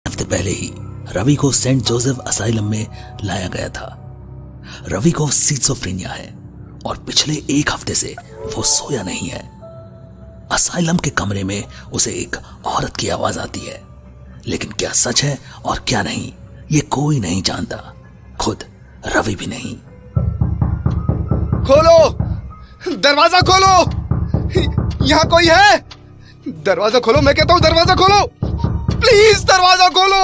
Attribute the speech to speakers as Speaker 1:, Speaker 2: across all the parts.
Speaker 1: हफ्ते पहले ही रवि को सेंट जोसेफ असाइलम में लाया गया था। रवि को सिज़ोफ्रेनिया है और पिछले 1 हफ्ते से वो सोया नहीं है। असाइलम के कमरे में उसे एक औरत की आवाज आती है, लेकिन क्या सच है और क्या नहीं ये कोई नहीं जानता, खुद रवि भी नहीं।
Speaker 2: खोलो, दरवाजा खोलो, यहाँ कोई है? दरवाजा खोलो, मैं कहता हूं दरवाजा खोलो, प्लीज दरवाजा खोलो।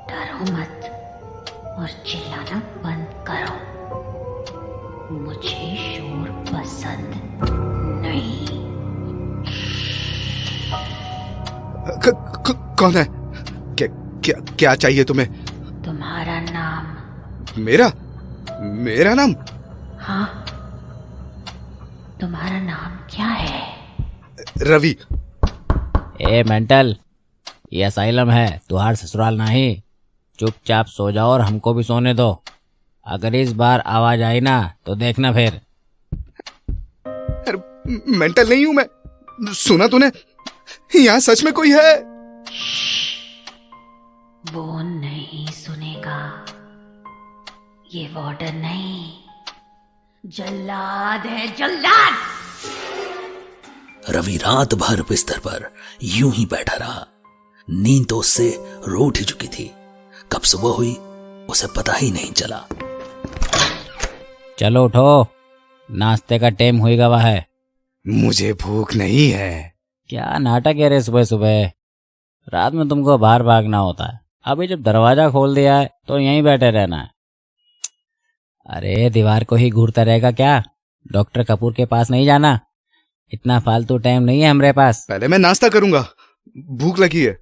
Speaker 3: डरो मत और चिल्लाना बंद करो, मुझे शोर पसंद नहीं।
Speaker 2: कौन है? क्या चाहिए तुम्हें?
Speaker 3: तुम्हारा नाम।
Speaker 2: मेरा नाम?
Speaker 3: हाँ, तुम्हारा नाम क्या है?
Speaker 2: रवि।
Speaker 4: ए मेंटल, ये असाइलम है, तुहार ससुराल नहीं। चुपचाप सो जाओ और हमको भी सोने दो। अगर इस बार आवाज आई ना तो देखना फिर।
Speaker 2: मेंटल नहीं हूं मैं, सुना तूने? यहाँ सच में कोई है?
Speaker 3: वो नहीं सुनेगा, ये वार्डन नहीं, जल्लाद है, जल्लाद।
Speaker 1: रवि रात भर बिस्तर पर यूं ही बैठा रहा। नींद तो उससे रूठ ही चुकी थी। कब सुबह हुई उसे पता ही नहीं चला।
Speaker 4: चलो उठो, नाश्ते का टाइम हुई गवा है।
Speaker 2: मुझे भूख नहीं है।
Speaker 4: क्या नाटक है रे सुबह सुबह? रात में तुमको बाहर भागना होता है, अभी जब दरवाजा खोल दिया है तो यहीं बैठे रहना है। अरे दीवार को ही घूरता रहेगा क्या? डॉक्टर कपूर के पास नहीं जाना? इतना फालतू टाइम नहीं है हमारे पास।
Speaker 2: पहले मैं नाश्ता करूंगा, भूख लगी है।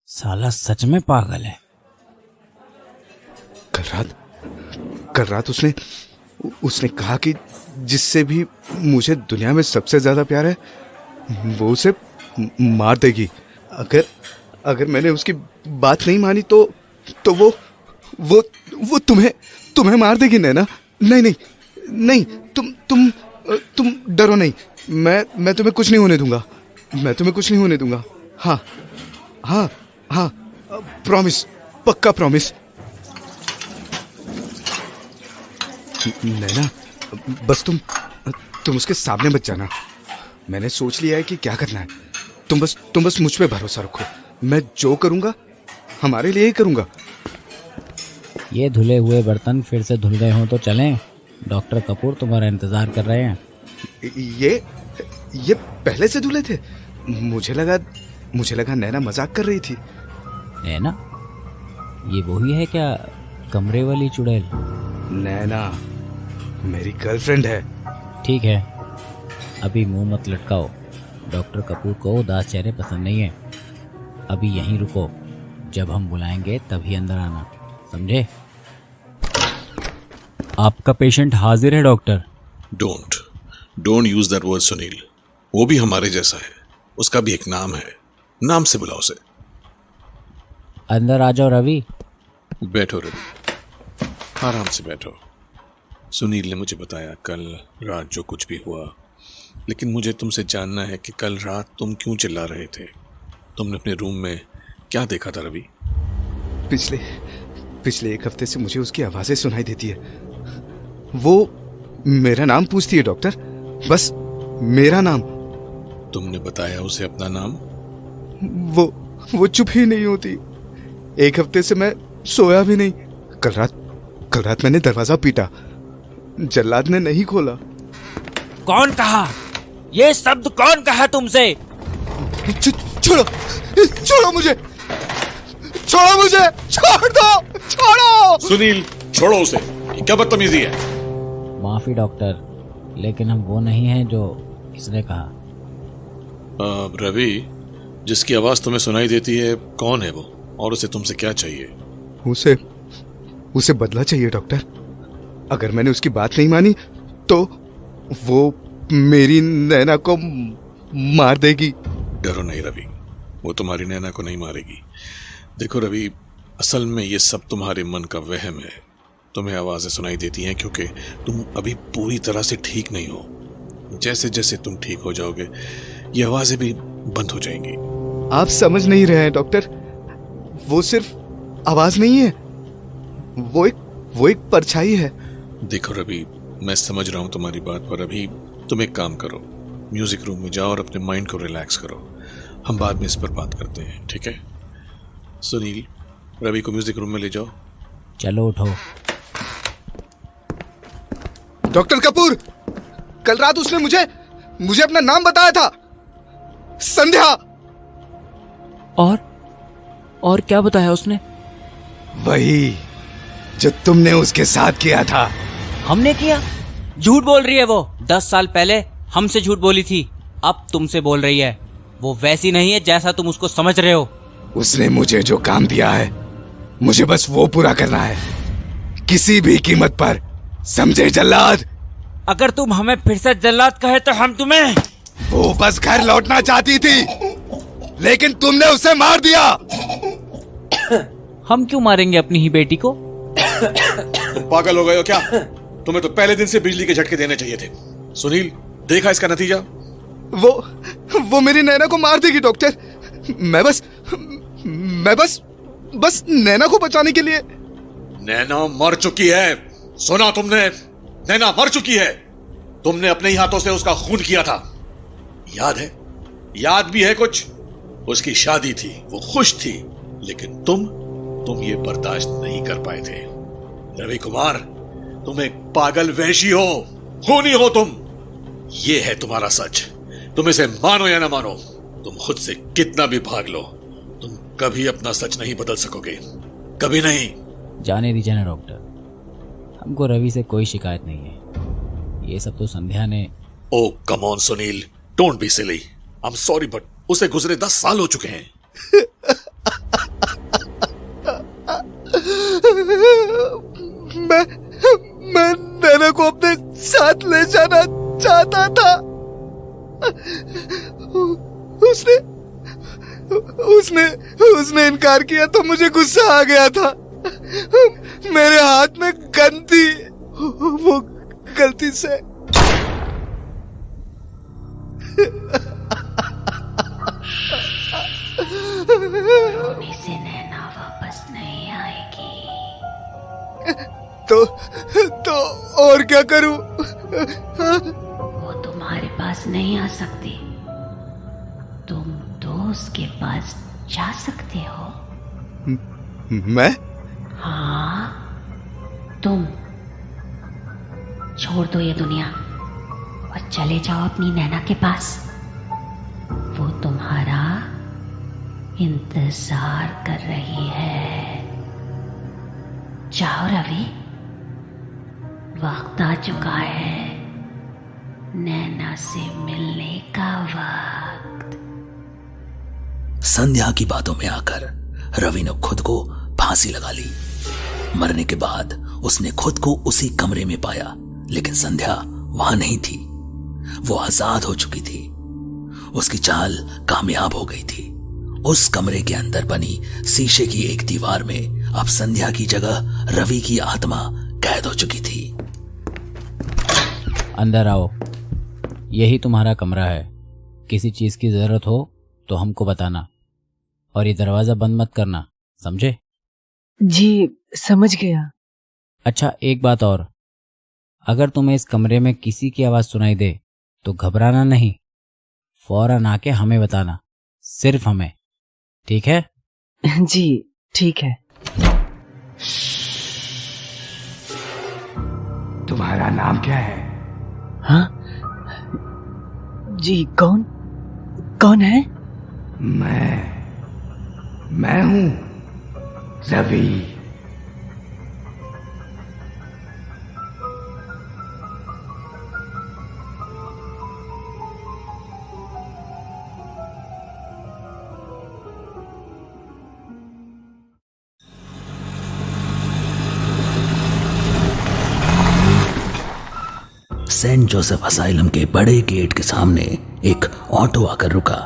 Speaker 4: साला सच में पागल है।
Speaker 2: कल रात उसने कहा कि जिससे भी मुझे दुनिया में सबसे ज्यादा प्यार है वो उसे मार देगी। अगर मैंने उसकी बात नहीं मानी तो वो तुम्हें मार देगी नैना। नहीं, तुम डरो नहीं, मैं तुम्हें कुछ नहीं होने दूंगा। हाँ, प्रॉमिस, पक्का प्रॉमिस। नैना, बस तुम उसके सामने मत जाना। मैंने सोच लिया है कि क्या करना है। तुम बस मुझ पे भरोसा रखो, मैं जो करूंगा हमारे लिए ही करूंगा।
Speaker 4: ये धुले हुए बर्तन फिर से धुल गए हों तो चलें, डॉक्टर कपूर तुम्हारा इंतजार कर रहे हैं।
Speaker 2: ये पहले से धुले थे? मुझे लगा नैना मजाक कर रही थी।
Speaker 4: नैना? ये वही है क्या, कमरे वाली चुड़ैल?
Speaker 2: नैना मेरी गर्लफ्रेंड है।
Speaker 4: ठीक है, अभी मुंह मत लटकाओ। डॉक्टर कपूर को उदास चेहरे पसंद नहीं है। अभी यहीं रुको, जब हम बुलाएंगे तभी अंदर आना, समझे? आपका पेशेंट हाजिर है doctor.
Speaker 5: Don't use that word Sunil. वो भी हमारे जैसा है, उसका भी एक नाम है, नाम से बुलाओ उसे।
Speaker 4: अंदर आ जाओ रवि।
Speaker 5: बैठो रवि, आराम से बैठो। सुनील ने मुझे बताया कल रात जो कुछ भी हुआ, लेकिन मुझे तुमसे जानना है कि कल रात तुम क्यों चिल्ला रहे थे? तुमने अपने रूम में क्या देखा था रवि?
Speaker 2: पिछले 1 हफ्ते से मुझे उसकी आवाजें सुनाई देती है। वो मेरा नाम पूछती है डॉक्टर, बस मेरा नाम।
Speaker 5: तुमने बताया उसे अपना नाम?
Speaker 2: वो चुप ही नहीं होती। 1 हफ्ते से मैं सोया भी नहीं। कल रात मैंने दरवाजा पीटा, जल्लाद ने नहीं खोला।
Speaker 4: कौन कहा? ये शब्द कौन कहा तुमसे?
Speaker 2: छोड़ो मुझे, छोड़ दो।
Speaker 5: सुनील, छोड़ो उसे, ये क्या बदतमीजी है?
Speaker 4: माफी डॉक्टर, लेकिन हम वो नहीं हैं जो इसने कहा।
Speaker 5: रवि, जिसकी आवाज तुम्हें सुनाई देती है, कौन है वो और उसे तुमसे क्या चाहिए?
Speaker 2: उसे बदला चाहिए डॉक्टर। अगर मैंने उसकी बात नहीं मानी तो वो मेरी नैना को मार देगी।
Speaker 5: डरो नहीं रवि, वो तुम्हारी नैना को नहीं मारेगी। देखो रवि, असल में ये सब तुम्हारे मन का वहम है। तुम्हें आवाजें सुनाई देती हैं क्योंकि तुम अभी पूरी तरह से ठीक नहीं हो। जैसे जैसे तुम ठीक हो जाओगे ये आवाजें भी बंद हो जाएंगी।
Speaker 2: आप समझ नहीं रहे हैं डॉक्टर, वो सिर्फ आवाज नहीं है, वो एक परछाई है।
Speaker 5: देखो रवि, मैं समझ रहा हूं तुम्हारी बात, पर अभी तुम एक काम करो, म्यूजिक रूम में जाओ और अपने माइंड को रिलैक्स करो। हम बाद में इस पर बात करते हैं, ठीक है? सुनील, रवि को म्यूजिक रूम में ले जाओ।
Speaker 4: चलो उठो।
Speaker 2: डॉक्टर कपूर, कल रात उसने मुझे अपना नाम बताया था, संध्या।
Speaker 4: और क्या बताया उसने?
Speaker 2: वही जो तुमने उसके साथ किया था।
Speaker 4: हमने किया? झूठ बोल रही है वो। 10 साल पहले हमसे झूठ बोली थी, अब तुमसे बोल रही है। वो वैसी नहीं है जैसा तुम उसको समझ रहे हो।
Speaker 2: उसने मुझे जो काम दिया है, मुझे बस वो पूरा करना है, किसी भी कीमत पर, समझे जल्लाद?
Speaker 4: अगर तुम हमें फिर से जल्लाद कहे तो हम तुम्हें...
Speaker 2: वो बस घर लौटना चाहती थी, लेकिन तुमने उसे मार दिया।
Speaker 4: हम क्यों मारेंगे अपनी ही बेटी को?
Speaker 5: तुम पागल हो गए हो क्या? तुम्हें तो पहले दिन से बिजली के झटके देने चाहिए थे। सुनील, देखा इसका नतीजा?
Speaker 2: वो मेरी नैना को मार देगी डॉक्टर। मैं बस नैना को बचाने के लिए।
Speaker 5: नैना मर चुकी है। सुना तुमने? नैना मर चुकी है। तुमने अपने ही हाथों से उसका खून किया था, याद है? याद भी है कुछ? उसकी शादी थी, वो खुश थी, लेकिन तुम ये बर्दाश्त नहीं कर पाए थे। रवि कुमार, तुम एक पागल वहशी हो, खूनी हो तुम। ये है तुम्हारा सच। तुम इसे मानो या ना मानो, तुम खुद से कितना भी भाग लो, तुम कभी अपना सच नहीं बदल सकोगे, कभी नहीं।
Speaker 4: जाने दीजिए ना डॉक्टर, हमको रवि से कोई शिकायत नहीं है। ये सब तो संध्या ने...
Speaker 5: oh come on Sunil, don't be silly. I am sorry, but उसे गुजरे 10 साल हो चुके हैं।
Speaker 2: मैं नैना को अपने साथ ले जाना चाहता था। उसने इनकार किया तो मुझे गुस्सा आ गया था। मेरे हाथ में गन थी, वो गलती से...
Speaker 3: रोने से नैना वापस नहीं आएगी।
Speaker 2: तो और क्या करूं?
Speaker 3: वो तुम्हारे पास नहीं आ सकती, तुम तो उसके पास जा सकते हो।
Speaker 2: मैं?
Speaker 3: हाँ, तुम। छोड़ दो ये दुनिया और चले जाओ अपनी नैना के पास। वो तुम्हारा इंतजार कर रही है। जाओ रवि, वक्त आ चुका है नैना से मिलने का वक्त।
Speaker 1: संध्या की बातों में आकर रवि ने खुद को फांसी लगा ली। मरने के बाद उसने खुद को उसी कमरे में पाया, लेकिन संध्या वहां नहीं थी। वो आजाद हो चुकी थी। उसकी चाल कामयाब हो गई थी। उस कमरे के अंदर बनी शीशे की एक दीवार में अब संध्या की जगह रवि की आत्मा कैद हो चुकी थी।
Speaker 4: अंदर आओ, यही तुम्हारा कमरा है। किसी चीज की जरूरत हो तो हमको बताना, और ये दरवाजा बंद मत करना, समझे?
Speaker 6: जी समझ गया।
Speaker 4: अच्छा, एक बात और, अगर तुम्हें इस कमरे में किसी की आवाज सुनाई दे तो घबराना नहीं, फौरन आके हमें बताना, सिर्फ हमें, ठीक है?
Speaker 6: जी ठीक है।
Speaker 2: तुम्हारा नाम क्या है?
Speaker 6: हाँ जी, कौन है?
Speaker 2: मैं हूं रवि।
Speaker 1: सेंट जोसेफ असाइलम के बड़े गेट के सामने एक ऑटो आकर रुका।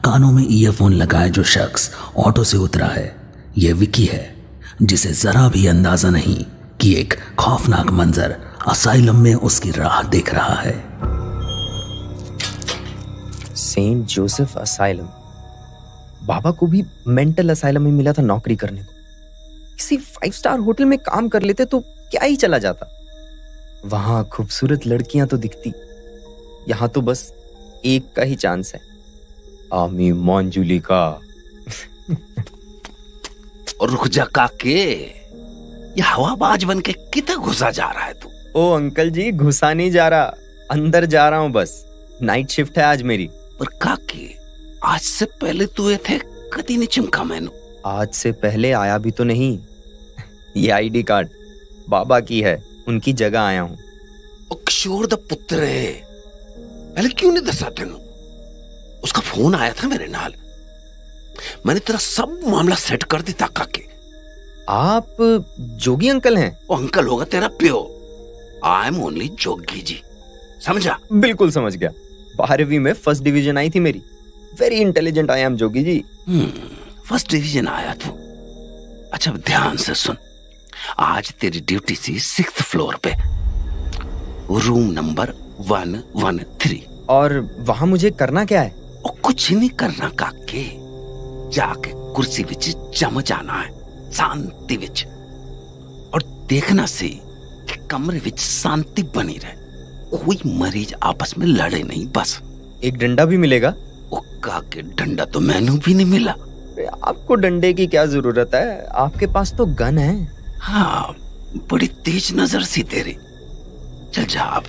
Speaker 1: कानों में ईयरफोन लगाए जो शख्स ऑटो से उतरा है, यह विकी है, जिसे जरा भी अंदाजा नहीं कि एक खौफनाक मंजर असाइलम में उसकी राह देख रहा है।
Speaker 7: Saint Joseph asylum. बाबा को भी मेंटल असाइलम में मिला था नौकरी करने को। किसी 5 स्टार होटल में काम कर लेते तो क्या ही चला जाता। वहां खूबसूरत लड़कियां तो दिखती, यहां तो बस एक का ही चांस है, आमी मौंजुली का।
Speaker 1: और रुक जा काके, ये हवाबाज बन के कितना घुसा जा रहा है तू?
Speaker 7: ओ अंकल जी, घुसा नहीं जा रहा, अंदर जा रहा हूं बस। नाइट शिफ्ट है आज मेरी।
Speaker 1: पर काके, आज से पहले तू ये थे कदी नहीं चिमका मैनू।
Speaker 7: आज से पहले आया भी तो नहीं। ये आईडी कार्ड बाबा की है, उनकी जगह आया हूं।
Speaker 1: ओ किशोर दा पुत्र है, पहले क्यों नहीं दसा तेनू? उसका फोन आया था मेरे नाल, मैंने तेरा सब मामला सेट कर दिया काके।
Speaker 7: आप जोगी अंकल हैं?
Speaker 1: वो अंकल होगा तेरा प्यो। I am only Jogi ji, समझा?
Speaker 7: बिल्कुल समझ गया। 12वीं में फर्स्ट डिवीजन आई थी मेरी। Very intelligent I am Jogi ji.
Speaker 1: First division आया तू? अच्छा ध्यान से सुन, आज तेरी ड्यूटी थी 6th फ्लोर पे, रूम नंबर 113।
Speaker 7: और वहां मुझे करना क्या है?
Speaker 1: और कुछ नहीं करना काके, जाके कुर्सी विच जम जाना है शांति विच, और देखना सी कि कमरे विच शांति बनी रहे, कोई मरीज आपस में लड़े नहीं बस।
Speaker 7: एक डंडा भी मिलेगा?
Speaker 1: ओ काके, डंडा तो मैनू भी नहीं मिला।
Speaker 7: आपको डंडे की क्या जरूरत है, आपके पास तो गन है।
Speaker 1: हाँ, बड़ी तेज नजर सी तेरी। चल जा, अब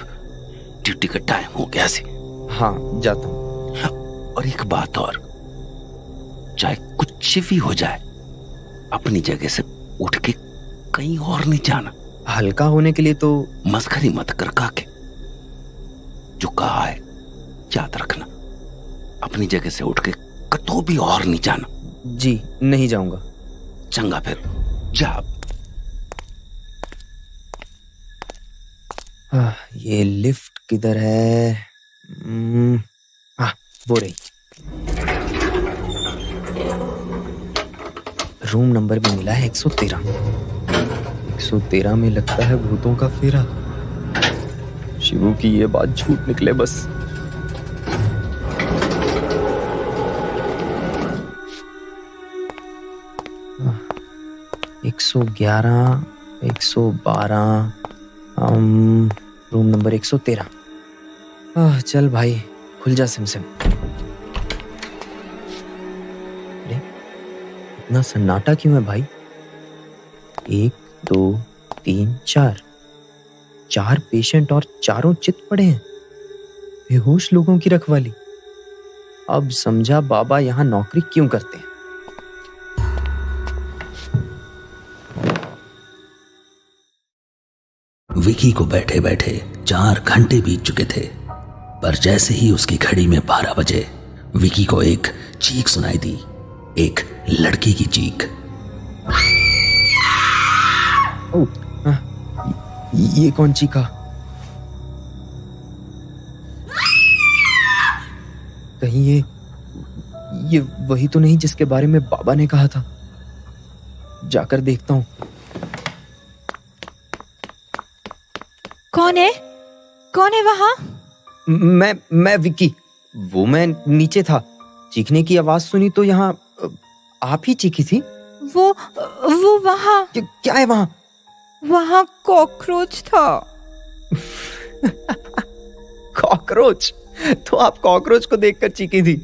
Speaker 1: ड्यूटी का टाइम हो गया सी।
Speaker 7: हाँ जाता हूँ।
Speaker 1: और एक बात और, चाहे कुछ भी हो जाए, अपनी जगह से उठ के कहीं और नहीं जाना।
Speaker 7: हल्का होने के लिए तो
Speaker 1: मस्खरी मत कर काके, जो कहा है याद रखना। अपनी जगह से उठ के कतो भी और नहीं जाना।
Speaker 7: जी नहीं जाऊंगा।
Speaker 1: चंगा फिर जा।
Speaker 7: ये लिफ्ट किधर है? वो रही। रूम नंबर भी मिला है 113। 113 में लगता है भूतों का फेरा। शिवू की ये बात झूठ निकले बस। हाँ, 111, 112, रूम नंबर 113। चल भाई, खुल जा सिमसिम। अरे इतना सन्नाटा क्यों है भाई? 1, 2, 3, 4 पेशेंट और चारों चित पड़े हैं। बेहोश लोगों की रखवाली। अब समझा बाबा यहाँ नौकरी क्यों करते हैं।
Speaker 1: विकी को बैठे बैठे 4 घंटे बीत चुके थे, पर जैसे ही उसकी घड़ी में 12 बजे विकी को एक चीख सुनाई दी, एक लड़की की चीख।
Speaker 7: ये कौन चीखा? कहीं ये वही तो नहीं जिसके बारे में बाबा ने कहा था। जाकर देखता हूँ।
Speaker 8: कौन है? कौन है वहां?
Speaker 7: मैं विक्की। वो मैं नीचे था, चीखने की आवाज सुनी तो यहाँ आप ही चीखी थी।
Speaker 8: वो वहां।
Speaker 7: क्या है वहां?
Speaker 8: वहां कॉकरोच था।
Speaker 7: कॉकरोच? तो आप कॉकरोच को देखकर चीखी थी।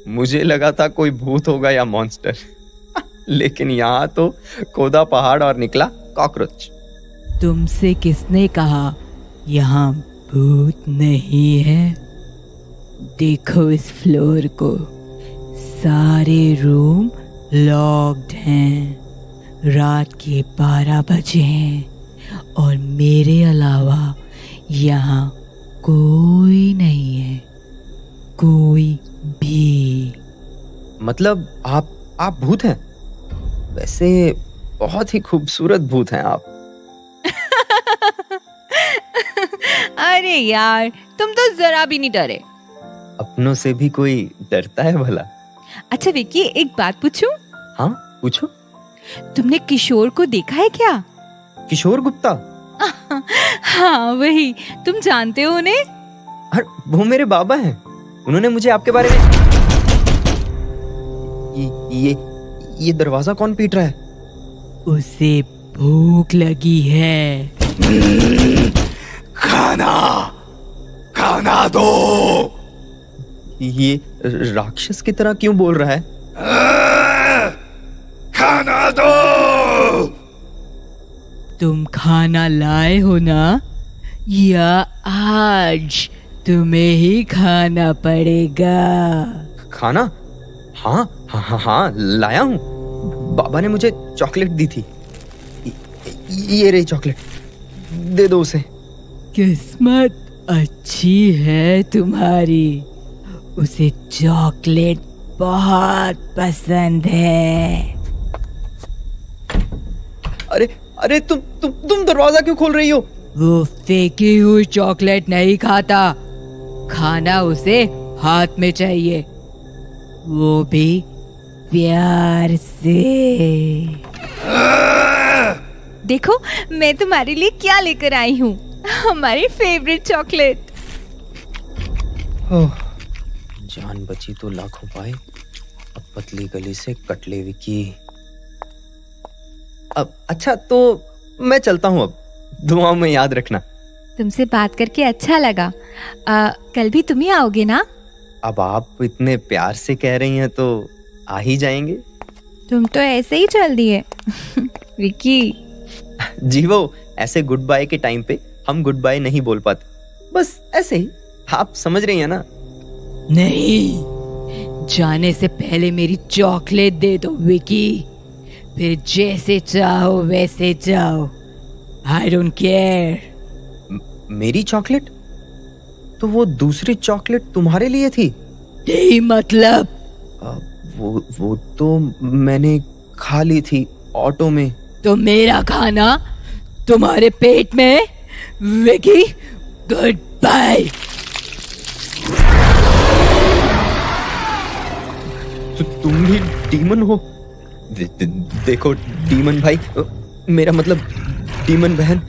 Speaker 7: मुझे लगा था कोई भूत होगा या मॉन्स्टर। लेकिन यहाँ तो कोदा पहाड़ और निकला कॉकरोच।
Speaker 8: तुमसे किसने कहा यहाँ भूत नहीं है? देखो इस फ्लोर को, सारे रूम लॉक्ड हैं। रात के 12 बजे हैं और मेरे अलावा यहाँ कोई नहीं है, कोई भी।
Speaker 7: मतलब आप भूत हैं? वैसे बहुत ही खूबसूरत भूत हैं आप।
Speaker 8: अरे यार, तुम तो जरा भी नहीं डरे।
Speaker 7: अपनों से भी कोई डरता है भला?
Speaker 8: अच्छा विक्की, एक बात पूछूं?
Speaker 7: हाँ पूछो।
Speaker 8: तुमने किशोर को देखा है क्या?
Speaker 7: किशोर गुप्ता?
Speaker 8: हाँ वही। तुम जानते हो उन्हें?
Speaker 7: वो मेरे बाबा हैं। उन्होंने मुझे आपके बारे में ये दरवाजा कौन पीट रहा है?
Speaker 6: उसे भूख लगी है।
Speaker 2: खाना दो।
Speaker 7: ये राक्षस की तरह क्यों बोल रहा है?
Speaker 2: खाना दो।
Speaker 6: तुम खाना लाए हो ना, या आज तुम्हें ही खाना पड़ेगा?
Speaker 7: खाना? हाँ, लाया हूँ। बाबा ने मुझे चॉकलेट दी थी। ये रही चॉकलेट, दे दो उसे।
Speaker 6: किस्मत अच्छी है तुम्हारी, उसे चॉकलेट बहुत पसंद है।
Speaker 7: अरे तुम दरवाजा क्यों खोल रही हो?
Speaker 6: वो फेंकी हुई चॉकलेट नहीं खाता, खाना उसे हाथ में चाहिए, वो भी प्यार से।
Speaker 8: देखो मैं तुम्हारे लिए क्या लेकर आई हूँ, हमारी फेवरेट चॉकलेट।
Speaker 7: जान बची तो लाखों पाए, अब पतली गली से कटले विकी। अब अच्छा तो मैं चलता हूँ, अब दुआओं में याद रखना।
Speaker 8: तुमसे बात करके अच्छा लगा। कल भी तुम ही आओगे ना?
Speaker 7: अब आप इतने प्यार से कह रही हैं तो आ ही जाएंगे।
Speaker 8: तुम तो ऐसे ही चल दिए विकी।
Speaker 7: जी वो ऐसे गुड बाय के टाइम पे हम गुड बाय नहीं बोल पाते, बस ऐसे ही, आप समझ रही हैं ना?
Speaker 6: नहीं, जाने से पहले मेरी चॉकलेट दे दो विकी, फिर जैसे चाहो वैसे जाओ। I don't care.
Speaker 7: मेरी चॉकलेट? तो वो दूसरी चॉकलेट तुम्हारे लिए थी?
Speaker 6: यही मतलब?
Speaker 7: वो तो मैंने खा ली थी ऑटो में।
Speaker 6: तो मेरा खाना तुम्हारे पेट में? Vicky good bye.
Speaker 7: तो तुम भी डीमन हो? देखो डीमन भाई, मेरा मतलब डीमन बहन,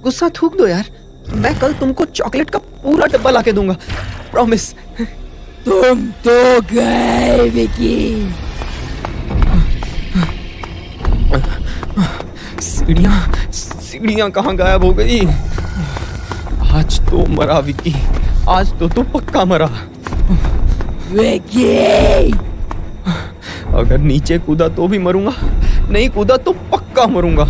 Speaker 7: गुस्सा थूक दो यार। मैं कल तुमको चॉकलेट का पूरा डब्बा लाके दूंगा, प्रॉमिस।
Speaker 6: तुम तो गए विकी।
Speaker 7: सीढ़ियां कहाँ गायब हो गई? आज तो मरा विकी, आज तो तू पक्का मरा।
Speaker 6: विकी
Speaker 7: अगर नीचे कूदा तो भी मरूंगा, नहीं कूदा तो पक्का मरूंगा।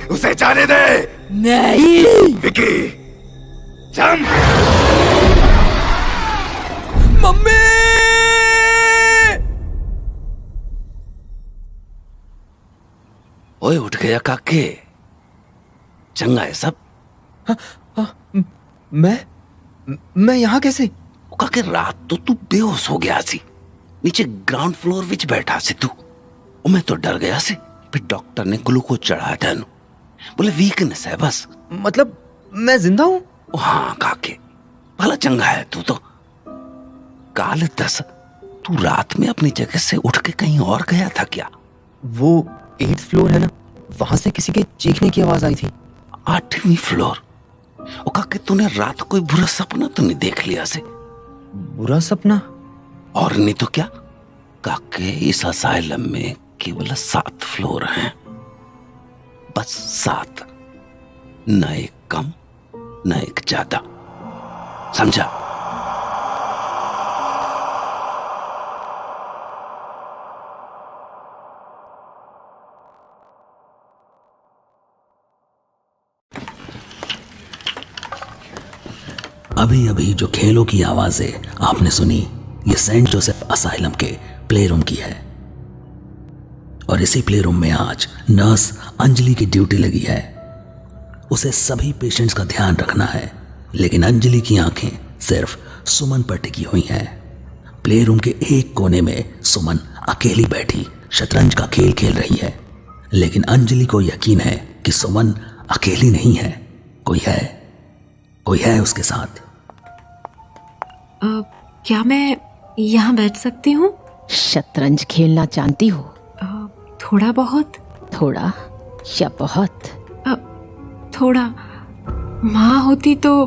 Speaker 2: उसे जाने दे।
Speaker 6: नहीं
Speaker 2: विकी, जंप।
Speaker 6: मम्मी।
Speaker 1: ओए उठ गया काके, चंगा है सब?
Speaker 7: मैं यहाँ कैसे?
Speaker 1: काके रात तो तू बेहोश हो गया सी, नीचे ग्राउंड फ्लोर विच बैठा सी तू। मैं तो डर गया सी, फिर डॉक्टर ने ग्लूकोज चढ़ाया तेन, बोले वीकनेस है बस।
Speaker 7: मतलब मैं जिंदा हूँ?
Speaker 1: हाँ काके, भला चंगा है तू तो। काल दस, तू रात में अपनी जगह से उठ के कहीं और गया था क्या?
Speaker 7: वो 8th फ्लोर है ना, वहां से किसी के चीखने की आवाज आई थी।
Speaker 1: 8वीं फ्लोर? ओ काके, तूने रात कोई बुरा सपना तो नहीं देख लिया से?
Speaker 7: बुरा सपना?
Speaker 1: और नहीं तो क्या काके, इस असाइलम में केवल 7 फ्लोर हैं, बस 7, न एक कम न एक ज्यादा, समझा? अभी अभी जो खेलों की आवाजें आपने सुनी, ये सेंट जोसेफ असाइलम के प्ले रूम की है। और इसी प्ले रूम में आज नर्स अंजलि की ड्यूटी लगी है। उसे सभी पेशेंट्स का ध्यान रखना है, लेकिन अंजलि की आंखें सिर्फ सुमन पर टिकी हुई हैं। प्ले रूम के एक कोने में सुमन अकेली बैठी शतरंज का खेल खेल रही है, लेकिन अंजलि को यकीन है कि सुमन अकेली नहीं है, कोई है उसके साथ।
Speaker 9: क्या मैं यहाँ बैठ सकती हूँ?
Speaker 3: शतरंज खेलना जानती हो?
Speaker 9: थोड़ा बहुत।
Speaker 3: थोड़ा या बहुत?
Speaker 9: थोड़ा। माँ होती तो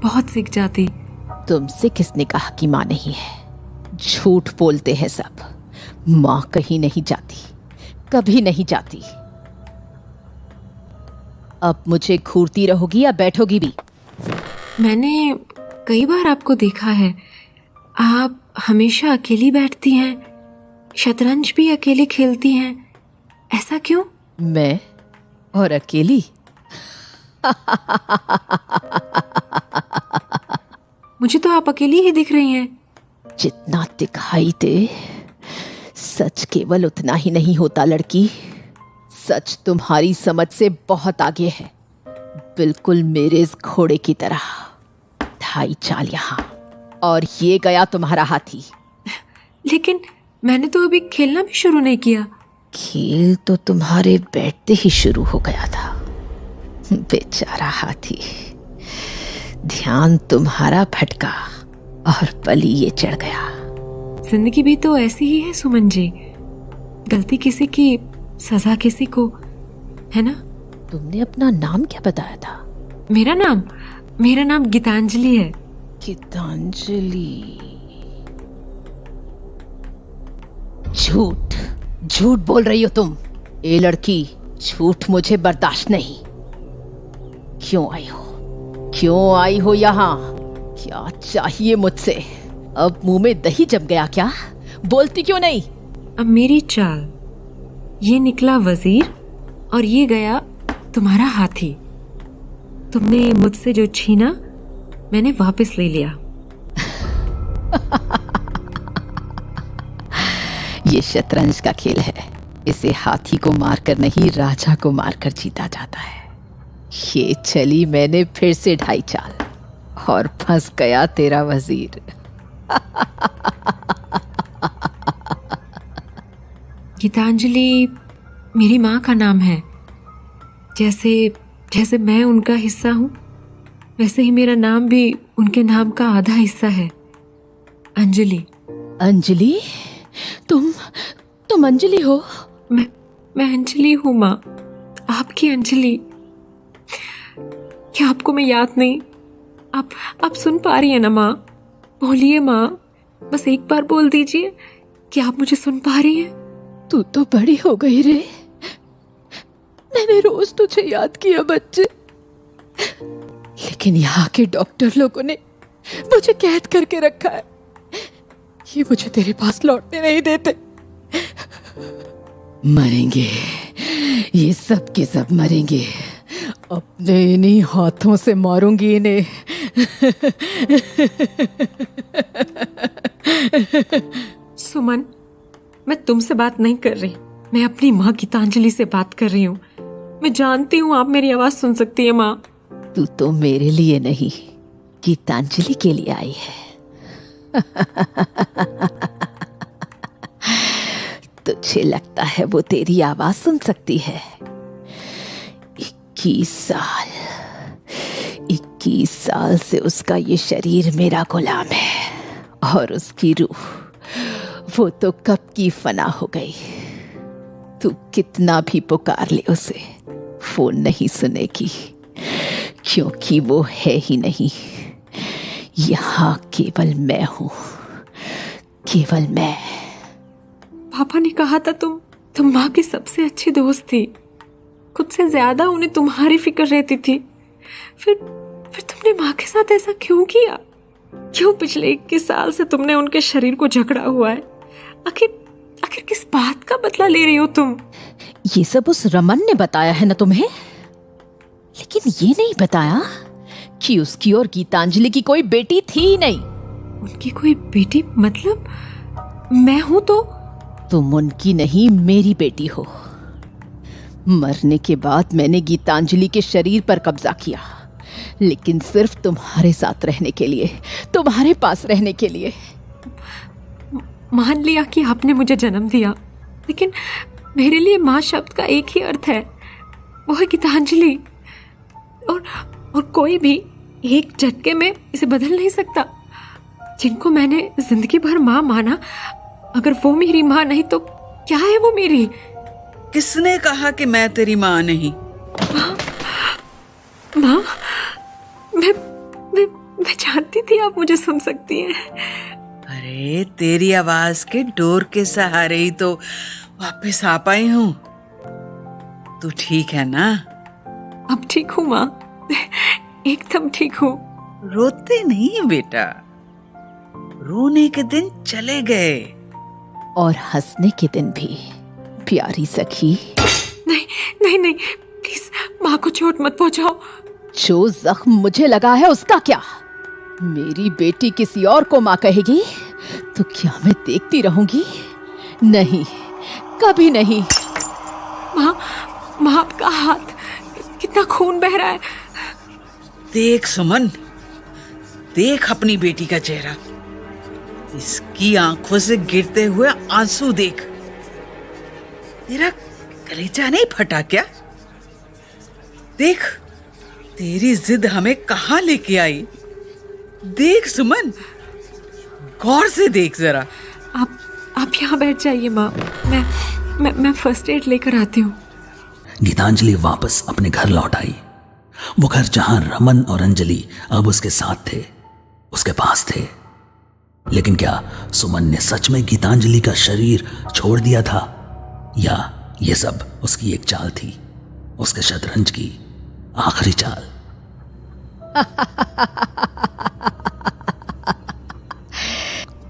Speaker 9: बहुत सीख जाती।
Speaker 10: तुमसे किसने कहा कि माँ नहीं है? झूठ बोलते हैं सब। माँ कहीं नहीं जाती, कभी नहीं जाती। अब मुझे घूरती रहोगी या बैठोगी भी?
Speaker 9: मैंने कई बार आपको देखा है, आप हमेशा अकेली बैठती हैं, शतरंज भी अकेली खेलती हैं। ऐसा क्यों?
Speaker 10: मैं और अकेली?
Speaker 9: मुझे तो आप अकेली ही दिख रही हैं।
Speaker 10: जितना दिखाई दे, सच केवल उतना ही नहीं होता लड़की। सच तुम्हारी समझ से बहुत आगे है, बिल्कुल मेरे इस घोड़े की तरह। 2.5 चाल यहाँ और ये गया तुम्हारा हाथी।
Speaker 9: लेकिन मैंने तो अभी खेलना भी शुरू नहीं किया।
Speaker 10: खेल तो तुम्हारे बैठते ही शुरू हो गया था। बेचारा हाथी, ध्यान तुम्हारा भटका और बलि ये चढ़ गया।
Speaker 9: जिंदगी भी तो ऐसी ही है सुमन जी, गलती किसी की, सजा किसी को, है ना?
Speaker 10: तुमने अपना नाम क्या बताया था?
Speaker 9: मेरा नाम गीतांजलि है।
Speaker 10: गीतांजलि? झूठ बोल रही हो तुम। ए लड़की, झूठ मुझे बर्दाश्त नहीं। क्यों आई हो यहाँ? क्या चाहिए मुझसे? अब मुंह में दही जम गया क्या? बोलती क्यों नहीं?
Speaker 9: अब मेरी चाल, ये निकला वजीर और ये गया तुम्हारा हाथी। तुमने मुझसे जो छीना मैंने वापस ले लिया।
Speaker 10: ये शतरंज का खेल है। इसे हाथी को मारकर नहीं, राजा को मारकर जीता जाता है। ये चली मैंने फिर से 2.5 चाल और फंस गया तेरा वजीर।
Speaker 9: गीतांजलि मेरी माँ का नाम है। जैसे मैं उनका हिस्सा हूँ, वैसे ही मेरा नाम भी उनके नाम का आधा हिस्सा है। अंजलि।
Speaker 10: अंजलि? तुम अंजलि हो?
Speaker 9: मैं अंजलि हूँ माँ, आपकी अंजलि। क्या आपको मैं याद नहीं? आप सुन पा रही है ना माँ? बोलिए माँ, बस एक बार बोल दीजिए कि आप मुझे सुन पा रही हैं।
Speaker 10: तू तो बड़ी हो गई रे। मैंने रोज तुझे याद किया बच्चे, लेकिन यहाँ के डॉक्टर लोगों ने मुझे कैद करके रखा है। ये मुझे तेरे पास लौटने नहीं देते। मरेंगे, ये सब के सब मरेंगे। अपने इन्हीं हाथों से मारूंगी इन्हें।
Speaker 9: सुमन, मैं तुमसे बात नहीं कर रही, मैं अपनी माँ गीतांजलि से बात कर रही हूँ। मैं जानती हूँ आप मेरी आवाज सुन सकती है माँ।
Speaker 10: तू तो मेरे लिए नहीं, गीतांजलि के लिए आई है। तुझे लगता है वो तेरी आवाज सुन सकती है? 21 साल से उसका ये शरीर मेरा गुलाम है और उसकी रूह, वो तो कब की फना हो गई। तू कितना भी पुकार ले उसे, वो नहीं सुनेगी, क्योंकि वो है ही नहीं। यहाँ केवल मैं हूं, केवल मैं।
Speaker 9: पापा ने कहा था तुम माँ की सबसे अच्छी दोस्त थी, खुद से ज्यादा उन्हें तुम्हारी फिक्र रहती थी। फिर तुमने माँ के साथ ऐसा क्यों किया? क्यों पिछले 21 साल से तुमने उनके शरीर को जकड़ा हुआ है? आखिर किस बात का बदला ले रही हो तुम?
Speaker 10: ये सब उस रमन ने बताया है ना तुम्हें, लेकिन ये नहीं बताया कि उसकी और गीतांजलि की कोई बेटी थी ही नहीं।
Speaker 9: उनकी कोई बेटी मतलब? मैं हूं तो?
Speaker 10: तुम उनकी नहीं, मेरी बेटी हो। मरने के बाद मैंने गीतांजलि के शरीर पर कब्जा किया, लेकिन सिर्फ तुम्हारे साथ रहने के लिए, तुम्हारे पास रहने के लिए।
Speaker 9: मान लिया कि आपने मुझे जन्म दिया, लेकिन मेरे लिए माँ शब्द का एक ही अर्थ है, वो है गीतांजलि। और कोई भी एक झटके में इसे बदल नहीं सकता। जिनको मैंने जिंदगी भर माँ माना, अगर वो मेरी माँ नहीं तो क्या है वो मेरी?
Speaker 11: किसने कहा कि मैं तेरी माँ नहीं?
Speaker 9: जानती थी आप मुझे सुन सकती हैं।
Speaker 6: अरे तेरी आवाज के डोर के सहारे ही तो वापस आ पाई हूँ। तू ठीक है ना?
Speaker 9: अब ठीक हूँ माँ, एकदम ठीक हूँ।
Speaker 6: रोते नहीं बेटा, रोने के दिन चले गए
Speaker 10: और हंसने के दिन भी, प्यारी सखी।
Speaker 9: नहीं नहीं नहीं, प्लीज माँ को चोट मत पहुंचाओ।
Speaker 10: जो जख्म मुझे लगा है उसका क्या? मेरी बेटी किसी और को माँ कहेगी तो क्या मैं देखती रहूंगी? नहीं, कभी नहीं।
Speaker 9: माँ, माँ आपका हाथ, कितना खून बह रहा है।
Speaker 6: देख सुमन, देख अपनी बेटी का चेहरा, इसकी आंखों से गिरते हुए आंसू देख। तेरा कलेजा नहीं फटा क्या? देख तेरी जिद हमें कहाँ लेके आई। देख सुमन, गौर से देख जरा।
Speaker 9: आप यहाँ बैठ जाइए माँ, मैं फर्स्ट एड लेकर आती हूँ।
Speaker 1: गीतांजलि वापस अपने घर लौट आई। वो घर जहां रमन और अंजलि अब उसके साथ थे, उसके पास थे। लेकिन क्या सुमन ने सच में गीतांजलि का शरीर छोड़ दिया था, या ये सब उसकी एक चाल थी, उसके शतरंज की आखिरी चाल?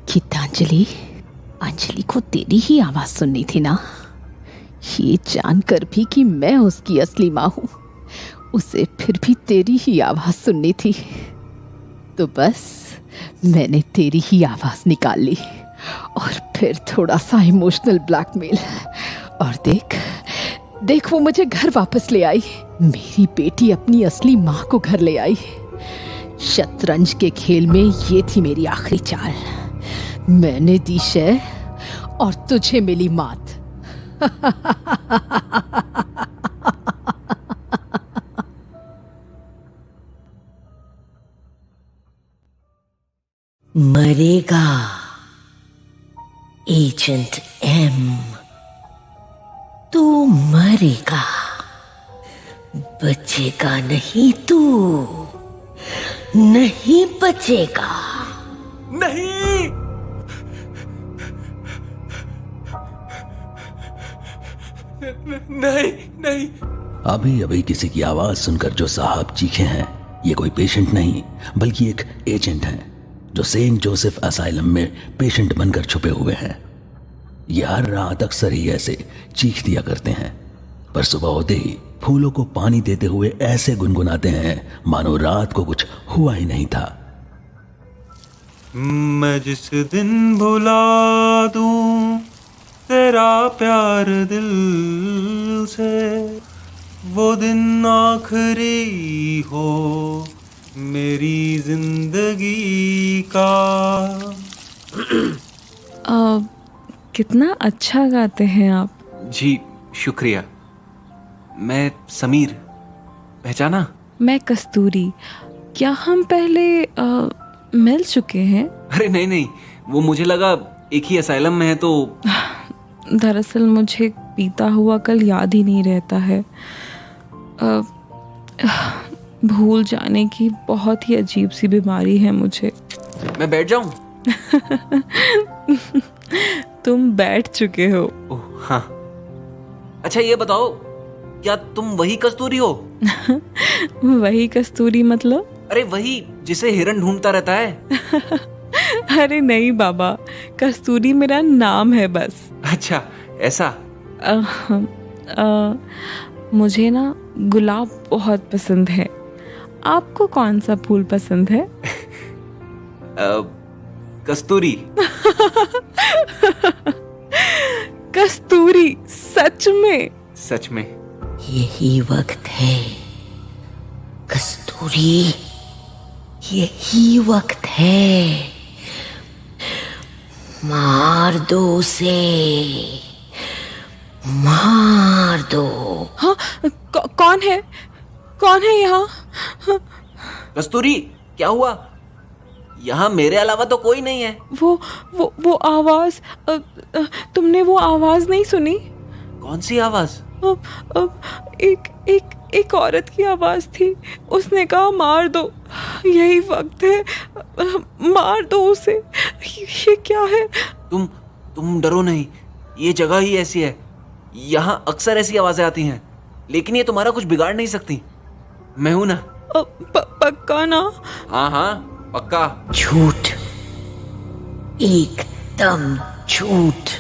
Speaker 10: गीतांजलि, अंजलि को तेरी ही आवाज सुननी थी ना? ये जानकर भी कि मैं उसकी असली माँ हूं, उसे फिर भी तेरी ही आवाज सुननी थी। तो बस मैंने तेरी ही आवाज निकाल ली और फिर थोड़ा सा इमोशनल ब्लैकमेल, और देख वो मुझे घर वापस ले आई। मेरी बेटी अपनी असली माँ को घर ले आई। शतरंज के खेल में ये थी मेरी आखिरी चाल। मैंने दी शह और तुझे मिली मात।
Speaker 11: मरेगा एजेंट एम, तू मरेगा, बचेगा नहीं, तू नहीं बचेगा।
Speaker 12: नहीं, नहीं नहीं।
Speaker 1: अभी अभी किसी की आवाज सुनकर जो साहब चीखे हैं, ये कोई पेशेंट नहीं बल्कि एक एजेंट हैं जो सेंट जोसेफ असाइलम में पेशेंट बनकर छुपे हुए हैं। ये हर रात अक्सर ही ऐसे चीख दिया करते हैं, पर सुबह होते ही फूलों को पानी देते हुए ऐसे गुनगुनाते हैं मानो रात को कुछ हुआ ही नहीं था।
Speaker 12: मैं जिस दिन भुला दूं तेरा प्यार दिल से, वो दिन आखिरी हो मेरी जिंदगी का।
Speaker 9: कितना अच्छा गाते हैं आप।
Speaker 12: जी शुक्रिया। मैं समीर, पहचाना?
Speaker 9: मैं कस्तूरी। क्या हम पहले मिल चुके हैं?
Speaker 12: अरे नहीं नहीं, वो मुझे लगा एक ही असाइलम में है तो।
Speaker 9: दरअसल मुझे बीता हुआ कल याद ही नहीं रहता है। भूल जाने की बहुत ही अजीब सी बीमारी है मुझे।
Speaker 12: मैं बैठ जाऊं?
Speaker 9: तुम बैठ चुके हो।
Speaker 12: ओह हाँ। अच्छा ये बताओ, क्या तुम वही कस्तूरी हो?
Speaker 9: वही कस्तूरी मतलब?
Speaker 12: अरे वही जिसे हिरन ढूंढता रहता है।
Speaker 9: अरे नहीं बाबा, कस्तूरी मेरा नाम है बस।
Speaker 12: अच्छा ऐसा?
Speaker 9: मुझे ना गुलाब बहुत पसंद है। आपको कौन सा फूल पसंद है?
Speaker 12: कस्तूरी।
Speaker 9: कस्तूरी? सच में?
Speaker 12: सच में।
Speaker 11: यही वक्त है कस्तूरी, यही वक्त है। मार दो उसे, मार दो।
Speaker 9: हाँ, कौन है? कौन है यहाँ?
Speaker 12: कस्तूरी क्या हुआ? यहाँ मेरे अलावा तो कोई नहीं है।
Speaker 9: वो आवाज, तुमने वो आवाज नहीं सुनी?
Speaker 12: कौन सी आवाज?
Speaker 6: एक औरत की आवाज थी। उसने कहा मार दो, यही वक्त है, मार दो उसे। ये क्या है?
Speaker 12: तुम डरो नहीं, ये जगह ही ऐसी है। यहाँ अक्सर ऐसी आवाजें आती हैं, लेकिन ये तुम्हारा कुछ बिगाड़ नहीं सकती। मैं हूं ना।
Speaker 6: पक्का ना?
Speaker 12: हाँ पक्का।
Speaker 11: झूठ, एकदम झूठ।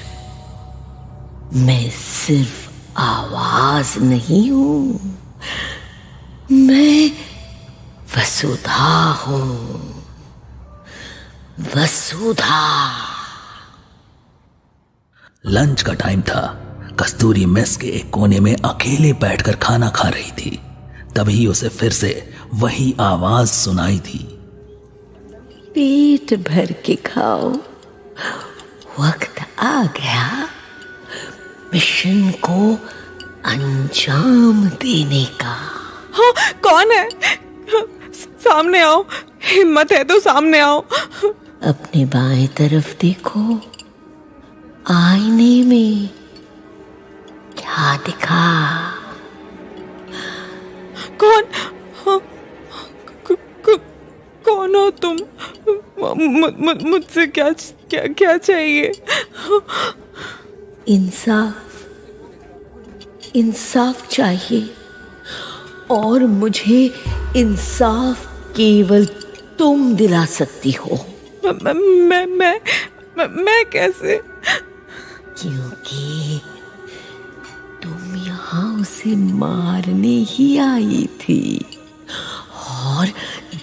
Speaker 11: मैं सिर्फ आवाज नहीं हूं, मैं वसुधा हूं। वसुधा।
Speaker 1: लंच का टाइम था। कस्तूरी मेस के एक कोने में अकेले बैठकर खाना खा रही थी। तभी उसे फिर से वही आवाज सुनाई थी।
Speaker 11: पेट भर के खाओ, वक्त आ गया मिशन को अंजाम देने का।
Speaker 6: हाँ, कौन है? सामने आओ, हिम्मत है तो सामने आओ।
Speaker 11: अपने बाएं तरफ देखो, आईने में क्या दिखा?
Speaker 6: कौन? हाँ, कौन हो तुम? मुझसे क्या चाहिए?
Speaker 11: इंसाफ चाहिए, और मुझे इंसाफ केवल तुम दिला सकती हो।
Speaker 6: मैं कैसे?
Speaker 11: क्योंकि तुम यहाँ उसे मारने ही आई थी, और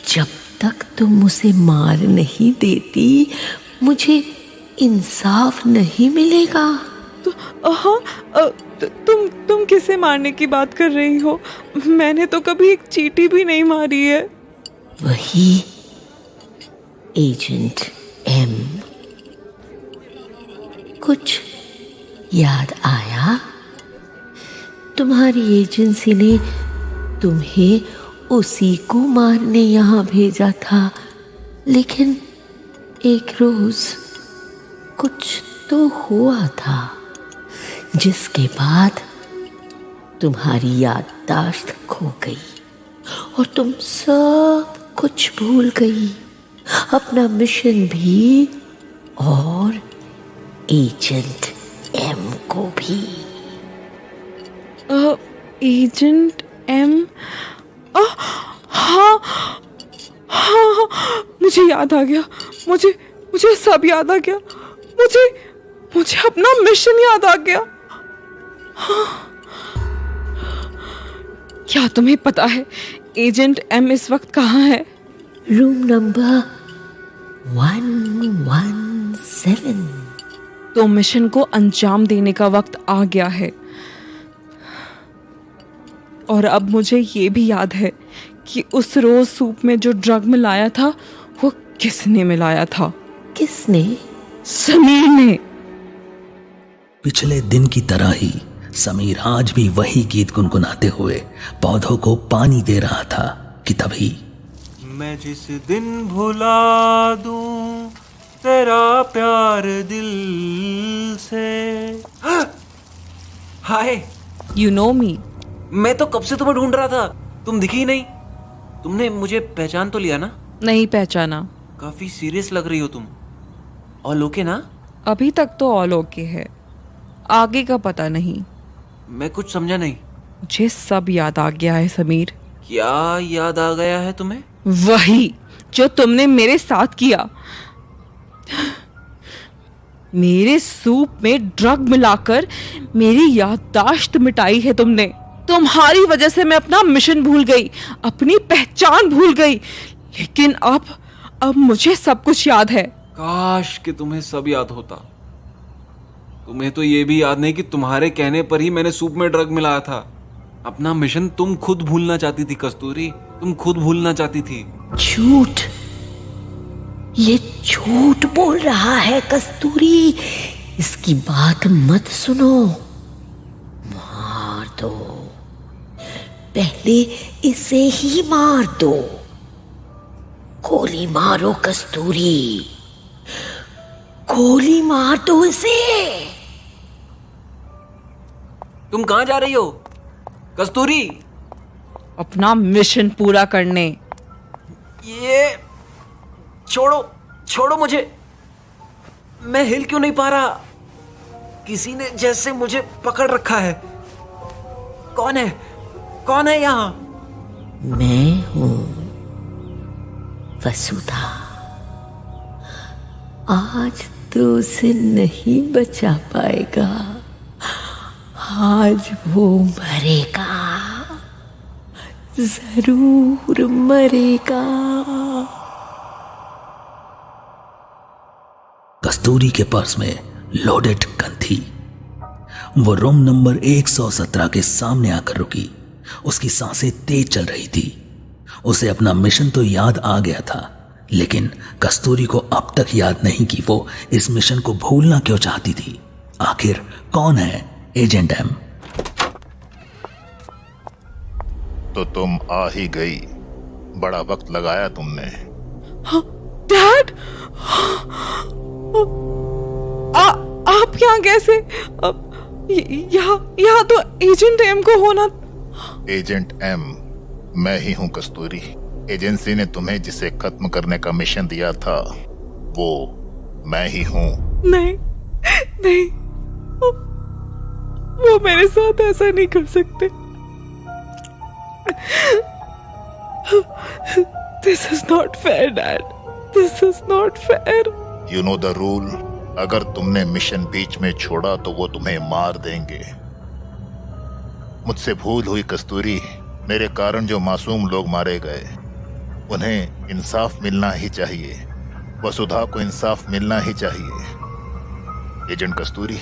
Speaker 11: जब तक तुम उसे मार नहीं देती, मुझे इंसाफ नहीं मिलेगा।
Speaker 6: तुम किसे मारने की बात कर रही हो? मैंने तो कभी एक चींटी भी नहीं मारी है।
Speaker 11: वही एजेंट एम। कुछ याद आया? तुम्हारी एजेंसी ने तुम्हें उसी को मारने यहाँ भेजा था, लेकिन एक रोज कुछ तो हुआ था, जिसके बाद तुम्हारी याददाश्त खो गई और तुम सब कुछ भूल गई, अपना मिशन भी और एजेंट एम को भी।
Speaker 6: Agent M? हाँ, मुझे याद आ गया। मुझे सब याद आ गया। मुझे अपना मिशन याद आ गया। हाँ। क्या तुम्हें पता है एजेंट एम इस वक्त कहाँ है?
Speaker 11: Room number 117।
Speaker 6: तो मिशन को अंजाम देने का वक्त आ गया है। और अब मुझे ये भी याद है कि उस रोज सूप में जो ड्रग मिलाया था, वो किसने मिलाया था?
Speaker 11: किसने?
Speaker 6: समीर ने।
Speaker 1: पिछले दिन की तरह ही समीर आज भी वही गीत गुनगुनाते हुए पौधों को पानी दे रहा था कि तभी
Speaker 13: मैं जिस दिन भुला दूं तेरा प्यार दिल से।
Speaker 12: हाय,
Speaker 6: यू नो मी।
Speaker 12: मैं तो कब से तुम्हें ढूंढ रहा था, तुम दिखी नहीं। तुमने मुझे पहचान तो लिया ना?
Speaker 6: नहीं पहचाना।
Speaker 12: काफी सीरियस लग रही हो तुम। ऑल ओके ना?
Speaker 6: अभी तक तो ऑल ओके है, आगे का पता नहीं।
Speaker 12: मैं कुछ समझा नहीं।
Speaker 6: मुझे सब याद आ गया है समीर।
Speaker 12: क्या याद आ गया है तुम्हें?
Speaker 6: वही जो तुमने मेरे साथ किया। मेरे सूप में ड्रग मिलाकर मेरी याददाश्त मिटाई है तुमने। तुम्हारी वजह से मैं अपना मिशन भूल गई, अपनी पहचान भूल गई। लेकिन अब मुझे सब कुछ याद है।
Speaker 12: काश कि तुम्हें सब याद होता। तुम्हें तो ये भी याद नहीं कि तुम्हारे कहने पर ही मैंने सूप में ड्रग मिलाया था। अपना मिशन तुम खुद भूलना चाहती थी कस्तूरी, तुम खुद भूलना चाहती थी।
Speaker 11: झूठ, ये झूठ बोल रहा है कस्तूरी। इसकी बात मत सुनो, मार दो, पहले इसे ही मार दो। गोली मारो कस्तूरी, गोली मार दो इसे।
Speaker 12: तुम कहां जा रही हो कस्तूरी?
Speaker 6: अपना मिशन पूरा करने।
Speaker 7: ये छोड़ो मुझे, मैं हिल क्यों नहीं पा रहा? किसी ने जैसे मुझे पकड़ रखा है। कौन है यहाँ?
Speaker 11: मैं हूं वसुधा। आज तो उसे नहीं बचा पाएगा, आज वो मरेगा, जरूर मरेगा।
Speaker 1: कस्तूरी के पर्स में लोडेड गन थी। वो रूम नंबर 117 के सामने आकर रुकी। उसकी सांसें तेज चल रही थी। उसे अपना मिशन तो याद आ गया था, लेकिन कस्तूरी को अब तक याद नहीं कि वो इस मिशन को भूलना क्यों चाहती थी। आखिर कौन है एजेंट एम?
Speaker 14: तो तुम आ ही गई, बड़ा वक्त लगाया तुमने।
Speaker 6: डैड, आप यहाँ कैसे? यहाँ तो एजेंट एम को होना।
Speaker 14: एजेंट एम मैं ही हूँ कस्तूरी। एजेंसी ने तुम्हें जिसे खत्म करने का मिशन दिया था वो मैं ही हूँ।
Speaker 6: नहीं, वो मेरे साथ ऐसा नहीं कर सकते। This is not fair, Dad. This is not fair.
Speaker 14: You know the rule. अगर तुमने मिशन बीच में छोड़ा तो वो तुम्हें मार देंगे। मुझसे भूल हुई कस्तूरी। मेरे कारण जो मासूम लोग मारे गए उन्हें इंसाफ मिलना ही चाहिए। वसुधा को इंसाफ मिलना ही चाहिए। एजेंट कस्तूरी,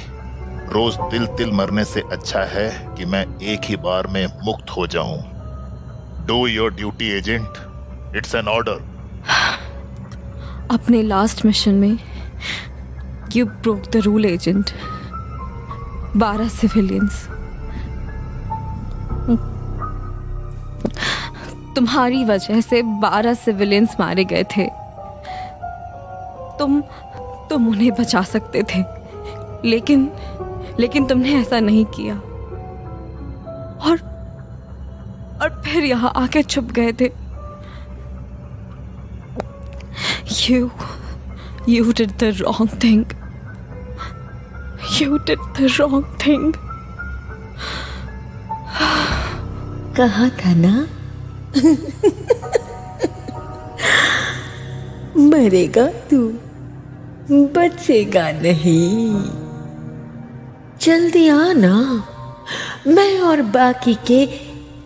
Speaker 14: रोज तिल मरने से अच्छा है कि मैं एक ही बार में मुक्त हो जाऊं। Do your duty agent, it's an order.
Speaker 9: अपने लास्ट मिशन में you broke the rule agent. 12 civilians, तुम्हारी वजह से 12 सिविलियंस मारे गए थे। तुम उन्हें बचा सकते थे, लेकिन तुमने ऐसा नहीं किया और फिर यहाँ आके छुप गए थे। You did the wrong thing. You did the wrong thing.
Speaker 11: कहा था ना मरेगा तू, बचेगा नहीं। जल्दी आना, मैं और बाकी के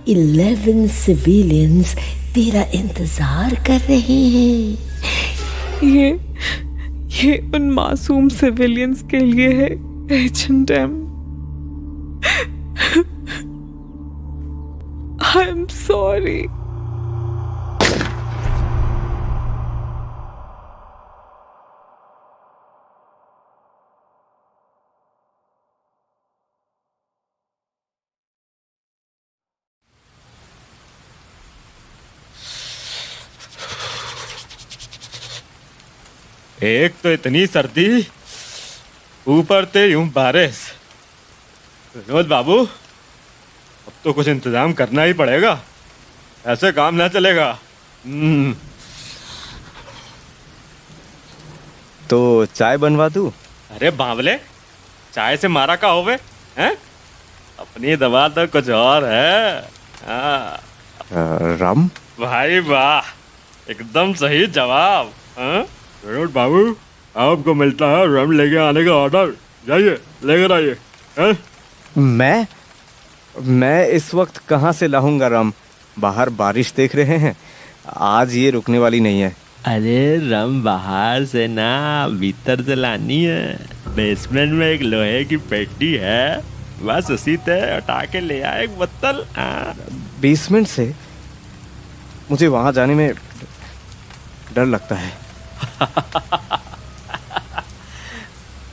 Speaker 11: 11 सिविलियंस तेरा इंतजार कर रहे हैं।
Speaker 6: ये उन मासूम सिविलियंस के लिए है agent M. I am sorry.
Speaker 13: एक तो इतनी सर्दी, ऊपर से यूं बारिश। विनोद बाबू, अब तो कुछ इंतजाम करना ही पड़ेगा, ऐसे काम ना चलेगा।
Speaker 2: तो चाय बनवा दूं?
Speaker 13: अरे बावले, चाय से मारा का होवे हैं? अपनी दवा तो कुछ और है।
Speaker 2: रम?
Speaker 13: भाई वाह, एकदम सही जवाब। विनोद बाबू, आपको मिलता है रम लेके आने का ऑर्डर। जाइए लेकर आइए।
Speaker 2: मैं इस वक्त कहाँ से लाऊंगा रम? बाहर बारिश देख रहे हैं, आज ये रुकने वाली नहीं है।
Speaker 15: अरे रम बाहर से ना, भीतर से लानी है। बेसमेंट में एक लोहे की पेटी है, बस उसी से उठा के ले आए एक बोतल।
Speaker 2: बेसमेंट से? मुझे वहां जाने में डर लगता है।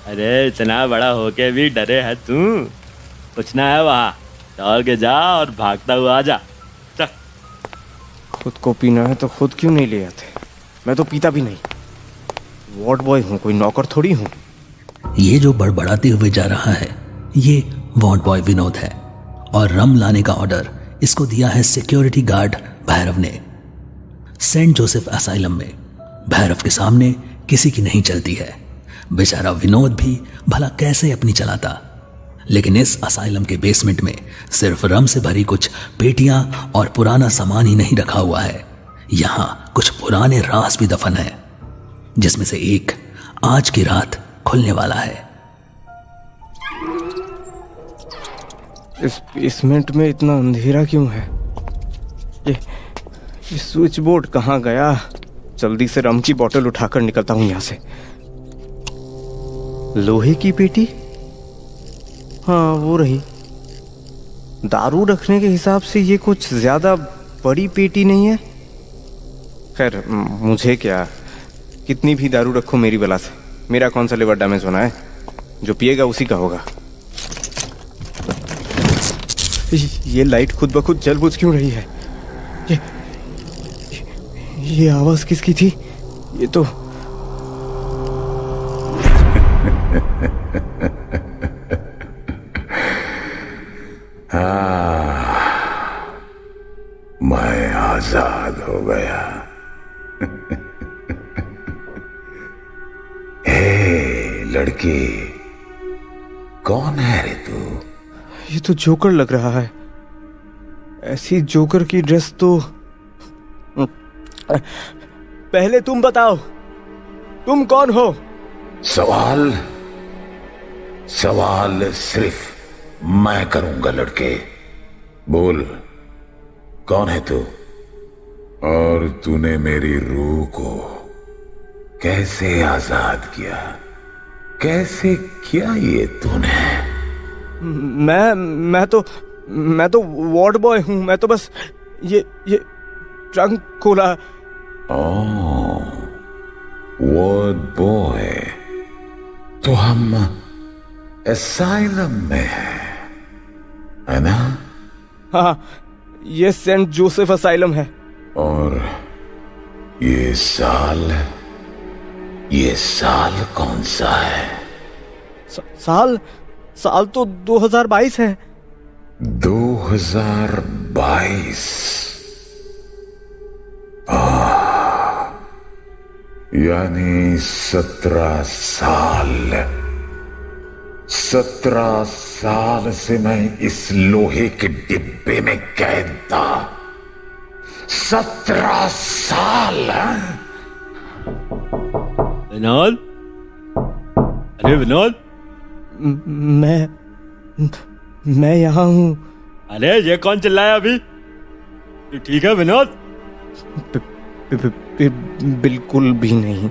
Speaker 15: अरे इतना बड़ा होके भी डरे है तू? कुछ ना है वहाँ, दौड़ के जा और भागता हुआ आ जा। चल।
Speaker 2: खुद को पीना है तो खुद क्यों नहीं ले आते? मैं तो पीता भी नहीं। वार्ड बॉय हूँ, कोई नौकर थोड़ी हूँ।
Speaker 1: ये जो बड़बड़ाते हुए जा रहा है ये वार्ड बॉय विनोद है, और रम लाने का ऑर्डर इसको दिया है सिक्योरिटी गार्ड भैरव ने। सेंट जोसेफ असाइलम में भैरव के सामने किसी की नहीं चलती है। बेचारा विनोद भी भला कैसे अपनी चलाता। लेकिन इस असाइलम के बेसमेंट में सिर्फ रम से भरी कुछ पेटियां और पुराना सामान ही नहीं रखा हुआ है, यहां कुछ पुराने राज भी दफन है, जिसमें से एक आज की रात खुलने वाला है।
Speaker 2: इस बेसमेंट में इतना अंधेरा क्यों है? ये स्विच बोर्ड कहाँ गया? जल्दी से रम की बोतल उठाकर निकलता हूं यहां से। लोहे की पेटी, हाँ वो रही। दारू रखने के हिसाब से ये कुछ ज्यादा बड़ी पेटी नहीं है। खैर मुझे क्या, कितनी भी दारू रखो मेरी बला से, मेरा कौन सा लिवर डैमेज होना है? जो पिएगा उसी का होगा। ये लाइट खुद ब खुद जल बुझ क्यों रही है? ये आवाज किसकी थी? ये तो
Speaker 16: मैं आजाद हो गया। हे लड़की, कौन है रे तू?
Speaker 2: ये तो जोकर लग रहा है। ऐसी जोकर की ड्रेस तो पहले तुम बताओ, तुम कौन हो?
Speaker 16: सवाल सिर्फ मैं करूंगा लड़के। बोल, कौन है तू? और तूने मेरी रूह को कैसे आजाद किया? कैसे किया ये तूने?
Speaker 2: मैं तो वार्ड बॉय हूं। मैं तो बस ये ट्रंक खोला।
Speaker 16: वार्ड बॉय, तो हम असाइलम में है ना?
Speaker 2: हाँ, ये सेंट जोसेफ असाइलम है।
Speaker 16: और ये साल कौन सा है?
Speaker 2: साल तो 2022 है।
Speaker 16: 2022? यानी 17 साल। 17 साल से मैं इस लोहे के डिब्बे में कैद था। 17 साल।
Speaker 15: विनोद, अरे विनोद,
Speaker 2: मैं यहाँ हूँ।
Speaker 15: अरे ये कौन चिल्लाया अभी? तू ठीक है विनोद?
Speaker 2: बिल्कुल भी नहीं।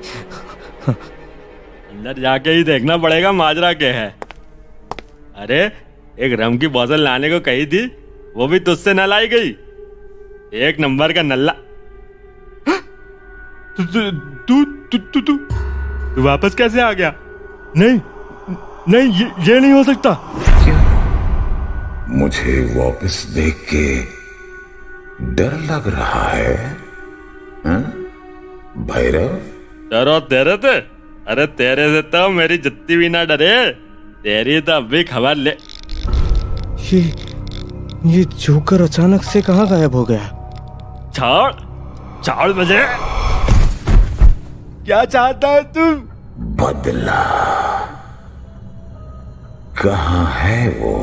Speaker 15: अंदर जाके ही देखना पड़ेगा माजरा क्या है। अरे एक रम की बोतल लाने को कही थी, वो भी तुझसे न लाई गई। एक नंबर का नल्ला। तू वापस कैसे आ गया? नहीं ये नहीं हो सकता।
Speaker 16: मुझे वापस देख के डर लग रहा है, हाँ? भैरव,
Speaker 15: डरो तेरे से? अरे तेरे से तो मेरी जितनी भी ना डरे। तेरी तो अब भी खबर ले।
Speaker 2: ये जोकर अचानक से कहाँ गायब हो गया?
Speaker 15: छोड़ मुझे। क्या चाहता है तू?
Speaker 16: बदला। कहाँ है वो?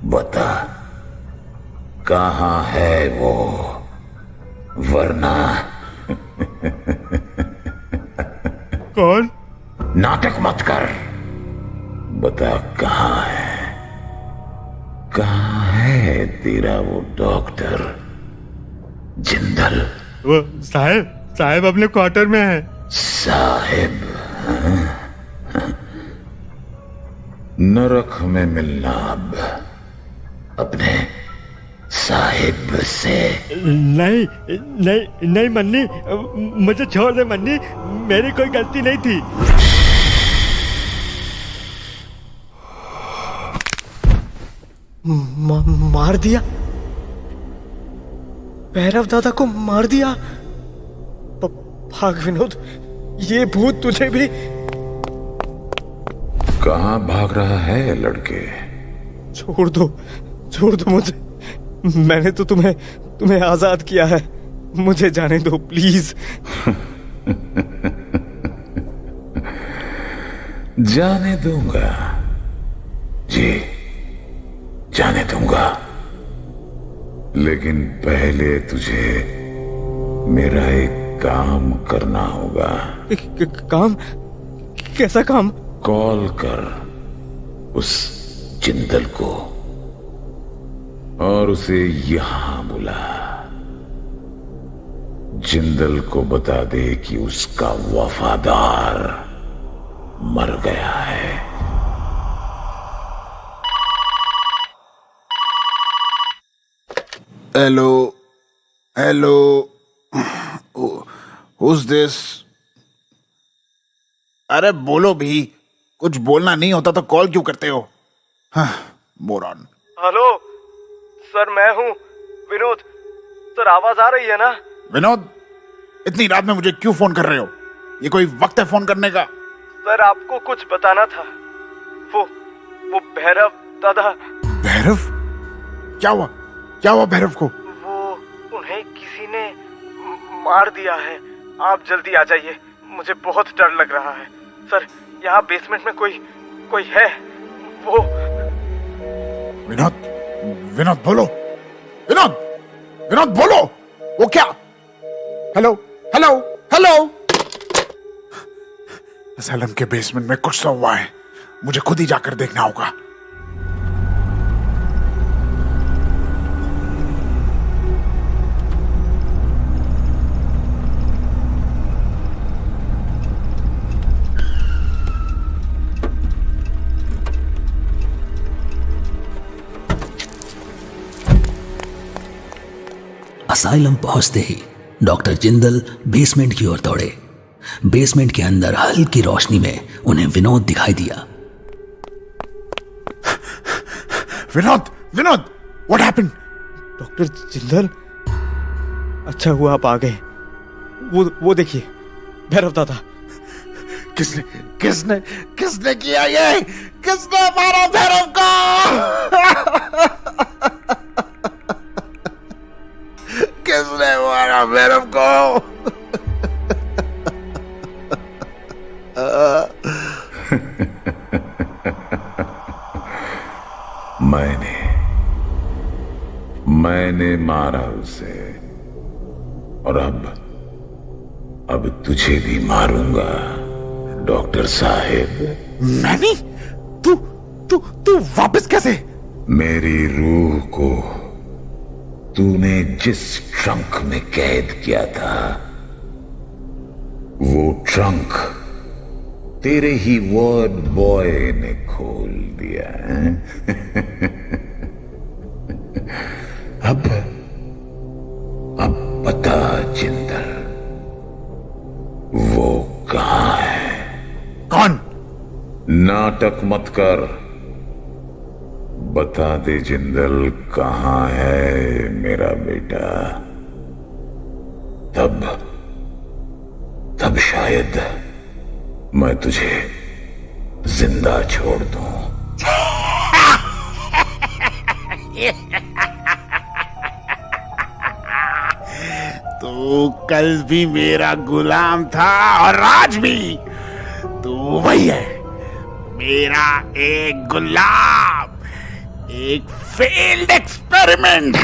Speaker 16: बता, कहाँ है वो? वरना
Speaker 15: कौन?
Speaker 16: नाटक मत कर। बता कहाँ है? कहाँ है तेरा वो डॉक्टर जिंदल?
Speaker 15: वो साहेब अपने क्वार्टर में है।
Speaker 16: साहिब? नरक में मिलना अब अपने साहिब से।
Speaker 15: नहीं मन्नी, मुझे छोड़ दे मन्नी, मेरी कोई गलती नहीं थी।
Speaker 2: मार दिया? भैरव दादा को मार दिया? भाग विनोद, ये भूत तुझे भी।
Speaker 16: कहाँ भाग रहा है लड़के?
Speaker 2: छोड़ दो मुझे।
Speaker 13: मैंने तो तुम्हें आजाद किया है, मुझे जाने दो प्लीज।
Speaker 16: जाने दूंगा जी, जाने दूंगा, लेकिन पहले तुझे मेरा एक काम करना होगा।
Speaker 13: काम? कैसा काम?
Speaker 16: कॉल कर उस जिंदल को और उसे यहां बुला। जिंदल को बता दे कि उसका वफादार मर गया है।
Speaker 17: Hello hello, who's this? अरे बोलो भी, कुछ बोलना नहीं होता तो कॉल क्यों करते हो? मोरन।
Speaker 13: हेलो सर, मैं हूँ विनोद। सर आवाज आ रही है ना?
Speaker 17: विनोद, इतनी रात में मुझे क्यों फोन कर रहे हो? ये कोई वक्त है फोन करने का?
Speaker 13: सर आपको कुछ बताना था। वो भैरव दादा।
Speaker 17: भैरव? क्या हुआ? क्या हुआ भैरव को?
Speaker 13: वो उन्हें किसी ने मार दिया है। आप जल्दी आ जाइए, मुझे बहुत डर लग रहा है। सर यहाँ बेसमेंट में कोई है। वो
Speaker 17: विनोद बोलो, विनोद बोलो, वो क्या? Hello hello hello. असलम के बेसमेंट में कुछ तो हुआ है, मुझे खुद ही जाकर देखना होगा।
Speaker 1: असाइलम पहुंचते ही डॉक्टर जिंदल बेसमेंट की ओर दौड़े। बेसमेंट के अंदर हल्की रोशनी में उन्हें विनोद दिखाई दिया।
Speaker 17: Vinod, what happened?
Speaker 13: Doctor Jindal, अच्छा हुआ आप आ गए। वो देखिए भैरव दादा।
Speaker 17: किसने किया ये? किसने मारा भैरव को? किसने मारा भैरव को?
Speaker 16: मैंने मारा उसे, और अब तुझे भी मारूंगा डॉक्टर साहब।
Speaker 17: मैंने? तू वापस कैसे?
Speaker 16: मेरी रूह को तूने जिस ट्रंक में कैद किया था, वो ट्रंक तेरे ही वर्ड बॉय ने खोल दिया है। अब बता जिंदल, वो कहां है?
Speaker 17: कौन?
Speaker 16: नाटक मत कर, बता दे जिंदल, कहां है मेरा बेटा? तब शायद मैं तुझे जिंदा छोड़ दूं।
Speaker 17: तू कल भी मेरा गुलाम था और आज भी तू वही है, मेरा एक गुलाम, एक फेल्ड एक्सपेरिमेंट।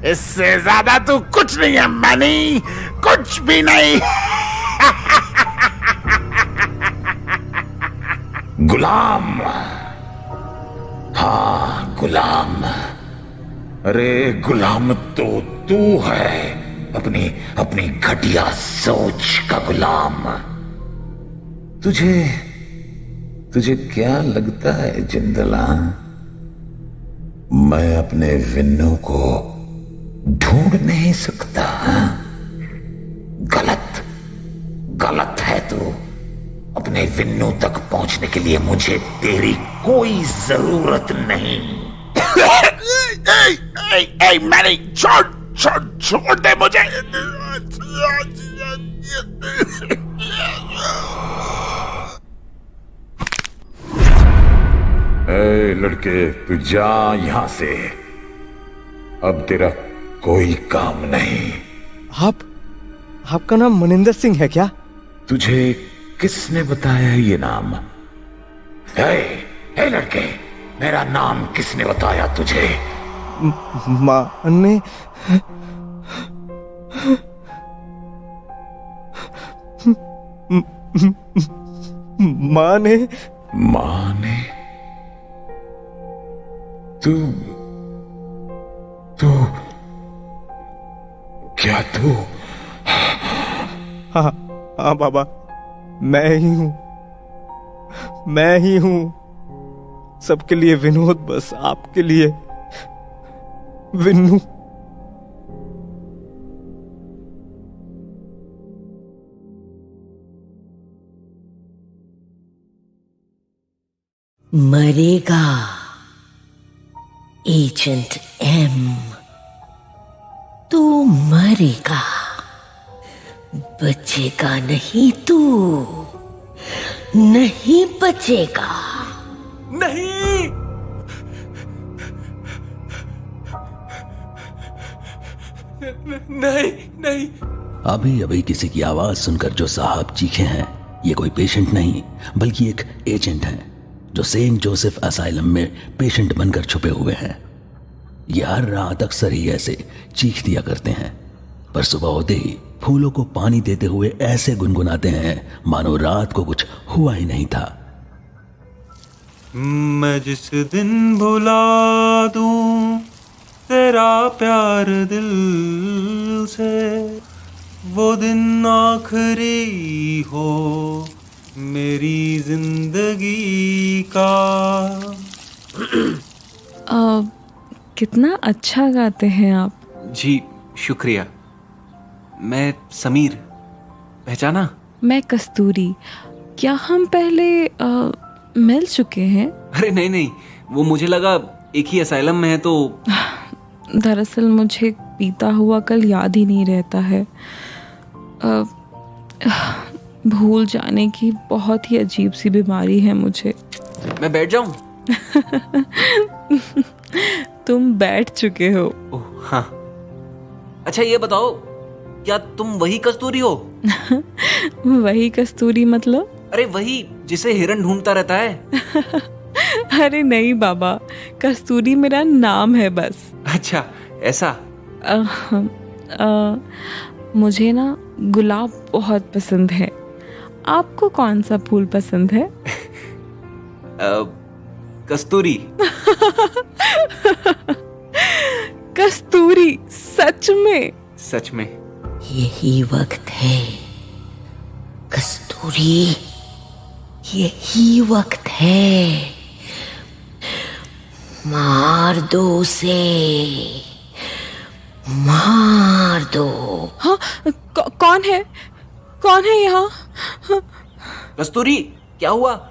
Speaker 17: इससे ज्यादा तू कुछ नहीं है मैनी, कुछ भी नहीं।
Speaker 16: गुलाम? हाँ गुलाम। अरे गुलाम तो तू है, अपनी घटिया सोच का गुलाम। तुझे क्या लगता है जिंदला, मैं अपने विन्नू को ढूंढ नहीं सकता? गलत है तू। अपने विन्नू तक पहुंचने के लिए मुझे तेरी कोई जरूरत नहीं।
Speaker 17: मैंने छोड़ दे मुझे।
Speaker 16: ए लड़के, तू जा यहां से। अब तेरा कोई काम नहीं।
Speaker 18: आपका नाम मनिंदर सिंह है क्या?
Speaker 16: तुझे किसने बताया ये नाम? ए लड़के, मेरा नाम किसने बताया तुझे?
Speaker 18: माँ ने। माँ ने।
Speaker 16: तू क्या तू?
Speaker 18: हाँ बाबा, मैं ही हूँ। सबके लिए विनोद, बस आपके लिए विन्नू।
Speaker 11: मरेगा एजेंट एम, तू मरेगा, बचेगा नहीं, तू नहीं बचेगा।
Speaker 12: नहीं, नहीं।
Speaker 1: अभी अभी किसी की आवाज सुनकर जो साहब चीखे हैं, ये कोई पेशेंट नहीं बल्कि एक एजेंट है जो सेंट जोसेफ असाइलम में पेशेंट बनकर छुपे हुए हैं। ये हर रात अक्सर ही ऐसे चीख दिया करते हैं, पर सुबह होते ही फूलों को पानी देते हुए ऐसे गुनगुनाते हैं मानो रात को कुछ हुआ ही नहीं था।
Speaker 12: मैं जिस दिन भुला दूं तेरा प्यार दिल से, वो दिन आखिरी हो मेरी जिंदगी का।
Speaker 6: कितना अच्छा गाते हैं आप।
Speaker 12: जी शुक्रिया। मैं समीर, पहचाना?
Speaker 6: मैं कस्तूरी। क्या हम पहले मिल चुके हैं?
Speaker 12: अरे नहीं, वो मुझे लगा एक ही असाइलम में है तो।
Speaker 6: दरअसल मुझे बीता हुआ कल याद ही नहीं रहता है। भूल जाने की बहुत ही अजीब सी बीमारी है मुझे।
Speaker 12: मैं बैठ जाऊं?
Speaker 6: तुम बैठ चुके हो।
Speaker 12: ओह हाँ। अच्छा ये बताओ, क्या तुम वही कस्तूरी हो?
Speaker 6: वही कस्तूरी मतलब?
Speaker 12: अरे वही जिसे हिरन ढूंढता रहता है।
Speaker 6: अरे नहीं बाबा, कस्तूरी मेरा नाम है बस।
Speaker 12: अच्छा ऐसा?
Speaker 6: मुझे ना गुलाब बहुत पसंद है। आपको कौन सा फूल पसंद है?
Speaker 12: कस्तूरी।
Speaker 6: कस्तूरी? सच में?
Speaker 12: सच में।
Speaker 11: यही वक्त है कस्तूरी, यही वक्त है। मार दो उसे, मार दो।
Speaker 6: हाँ, कौन है यहाँ?
Speaker 12: कस्तूरी क्या हुआ?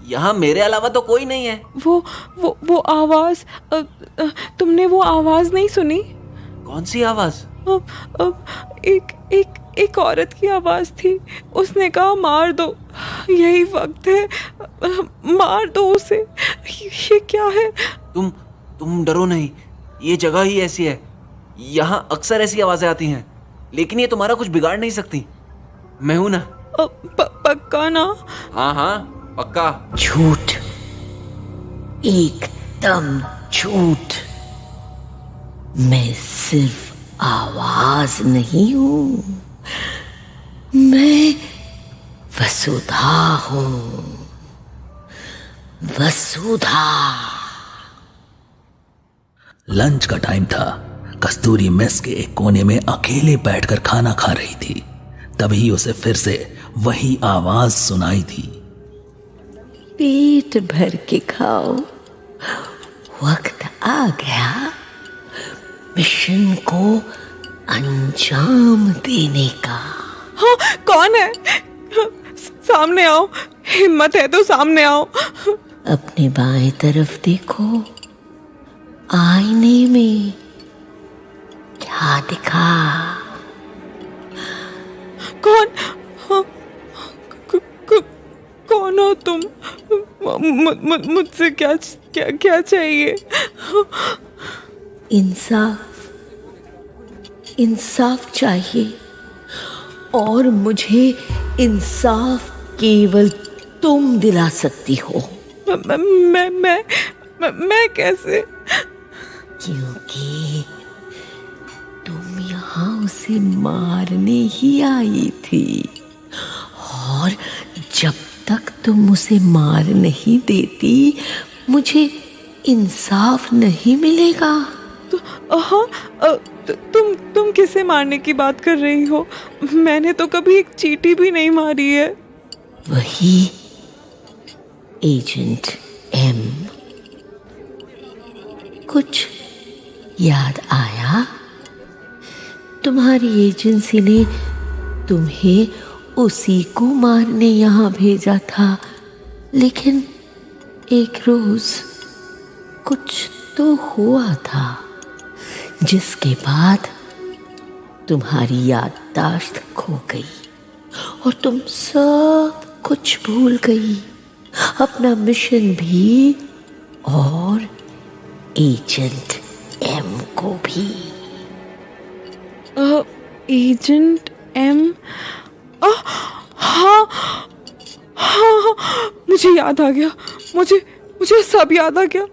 Speaker 12: यहाँ मेरे अलावा तो कोई नहीं है।
Speaker 6: वो आवाज, तुमने वो आवाज नहीं सुनी?
Speaker 12: कौन सी आवाज?
Speaker 6: एक औरत की आवाज थी। उसने कहा मार दो, यही वक्त है, मार दो उसे। ये क्या है?
Speaker 12: तुम डरो नहीं, ये जगह ही ऐसी है। यहाँ अक्सर ऐसी आवाजें आती हैं, लेकिन ये तुम्हारा कुछ बिगाड़ नहीं सकती। मैं हूं ना।
Speaker 6: पक्का ना?
Speaker 12: हाँ पक्का।
Speaker 11: झूठ, एकदम झूठ। मैं सिर्फ आवाज नहीं हूं, मैं वसुधा हूं, वसुधा।
Speaker 1: लंच का टाइम था। कस्तूरी मेस के एक कोने में अकेले बैठकर खाना खा रही थी। तभी उसे फिर से वही आवाज सुनाई थी।
Speaker 11: पेट भर के खाओ, वक्त आ गया मिशन को अंजाम देने का।
Speaker 6: हाँ, कौन है? सामने आओ, हिम्मत है तो सामने आओ।
Speaker 11: अपने बाएं तरफ देखो, आईने में क्या दिखा?
Speaker 6: कौन हो तुम? मुझसे क्या क्या क्या चाहिए?
Speaker 11: इंसाफ, इंसाफ चाहिए, और मुझे इंसाफ केवल तुम दिला सकती हो।
Speaker 6: मैं कैसे?
Speaker 11: क्योंकि तुम यहाँ उसे मारने ही आई थी, और जब तक तुम उसे मार नहीं देती मुझे इंसाफ नहीं मिलेगा।
Speaker 6: तुम किसे मारने की बात कर रही हो? मैंने तो कभी एक चींटी भी नहीं मारी है।
Speaker 11: वही एजेंट एम। कुछ याद आया? तुम्हारी एजेंसी ने तुम्हें उसी को मारने यहाँ भेजा था, लेकिन एक रोज कुछ तो हुआ था जिसके बाद तुम्हारी याददाश्त खो गई और तुम सब कुछ भूल गई, अपना मिशन भी और एजेंट एम को भी।
Speaker 6: Agent M? हाँ, मुझे याद आ गया। मुझे सब याद आ गया।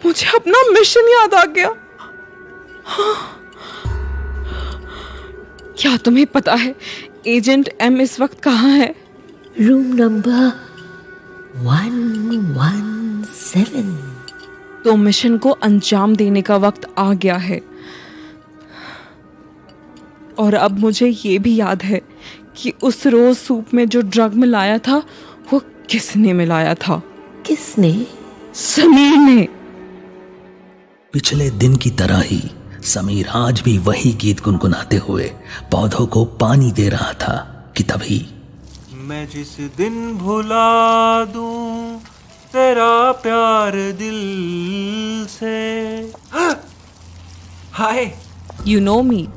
Speaker 6: मुझे अपना मिशन याद आ गया। हाँ। क्या तुम्हें पता है एजेंट एम इस वक्त कहाँ है?
Speaker 11: Room number 117।
Speaker 6: तो मिशन को अंजाम देने का वक्त आ गया है। और अब मुझे ये भी याद है कि उस रोज सूप में जो ड्रग मिलाया था वो किसने मिलाया था?
Speaker 11: किसने?
Speaker 6: समीर ने।
Speaker 1: पिछले दिन की तरह ही समीर आज भी वही गीत गुनगुनाते हुए पौधों को पानी दे रहा था कि तभी
Speaker 12: मैं जिस दिन भुला दूं तेरा प्यार दिल से। हाय,
Speaker 6: यू नो मी।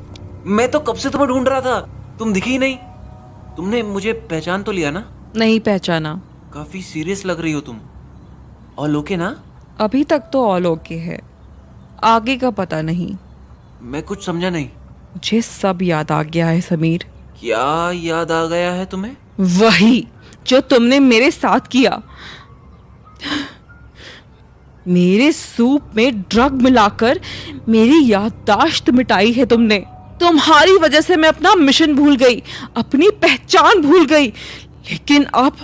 Speaker 12: मैं तो कब से तुम्हें ढूंढ रहा था, तुम दिखी ही नहीं। तुमने मुझे पहचान तो लिया ना?
Speaker 6: नहीं पहचाना।
Speaker 12: काफी सीरियस लग रही हो तुम। ऑल ओके ना?
Speaker 6: अभी तक तो ऑल ओके है, आगे का पता नहीं।
Speaker 12: मैं कुछ समझा नहीं।
Speaker 6: मुझे सब याद आ गया है समीर।
Speaker 12: क्या याद आ गया है तुम्हें?
Speaker 6: वही जो तुमने मेरे साथ किया। मेरे सूप में ड्रग मिलाकर मेरी याददाश्त मिटाई है तुमने। तुम्हारी वजह से मैं अपना मिशन भूल गई, अपनी पहचान भूल गई। लेकिन अब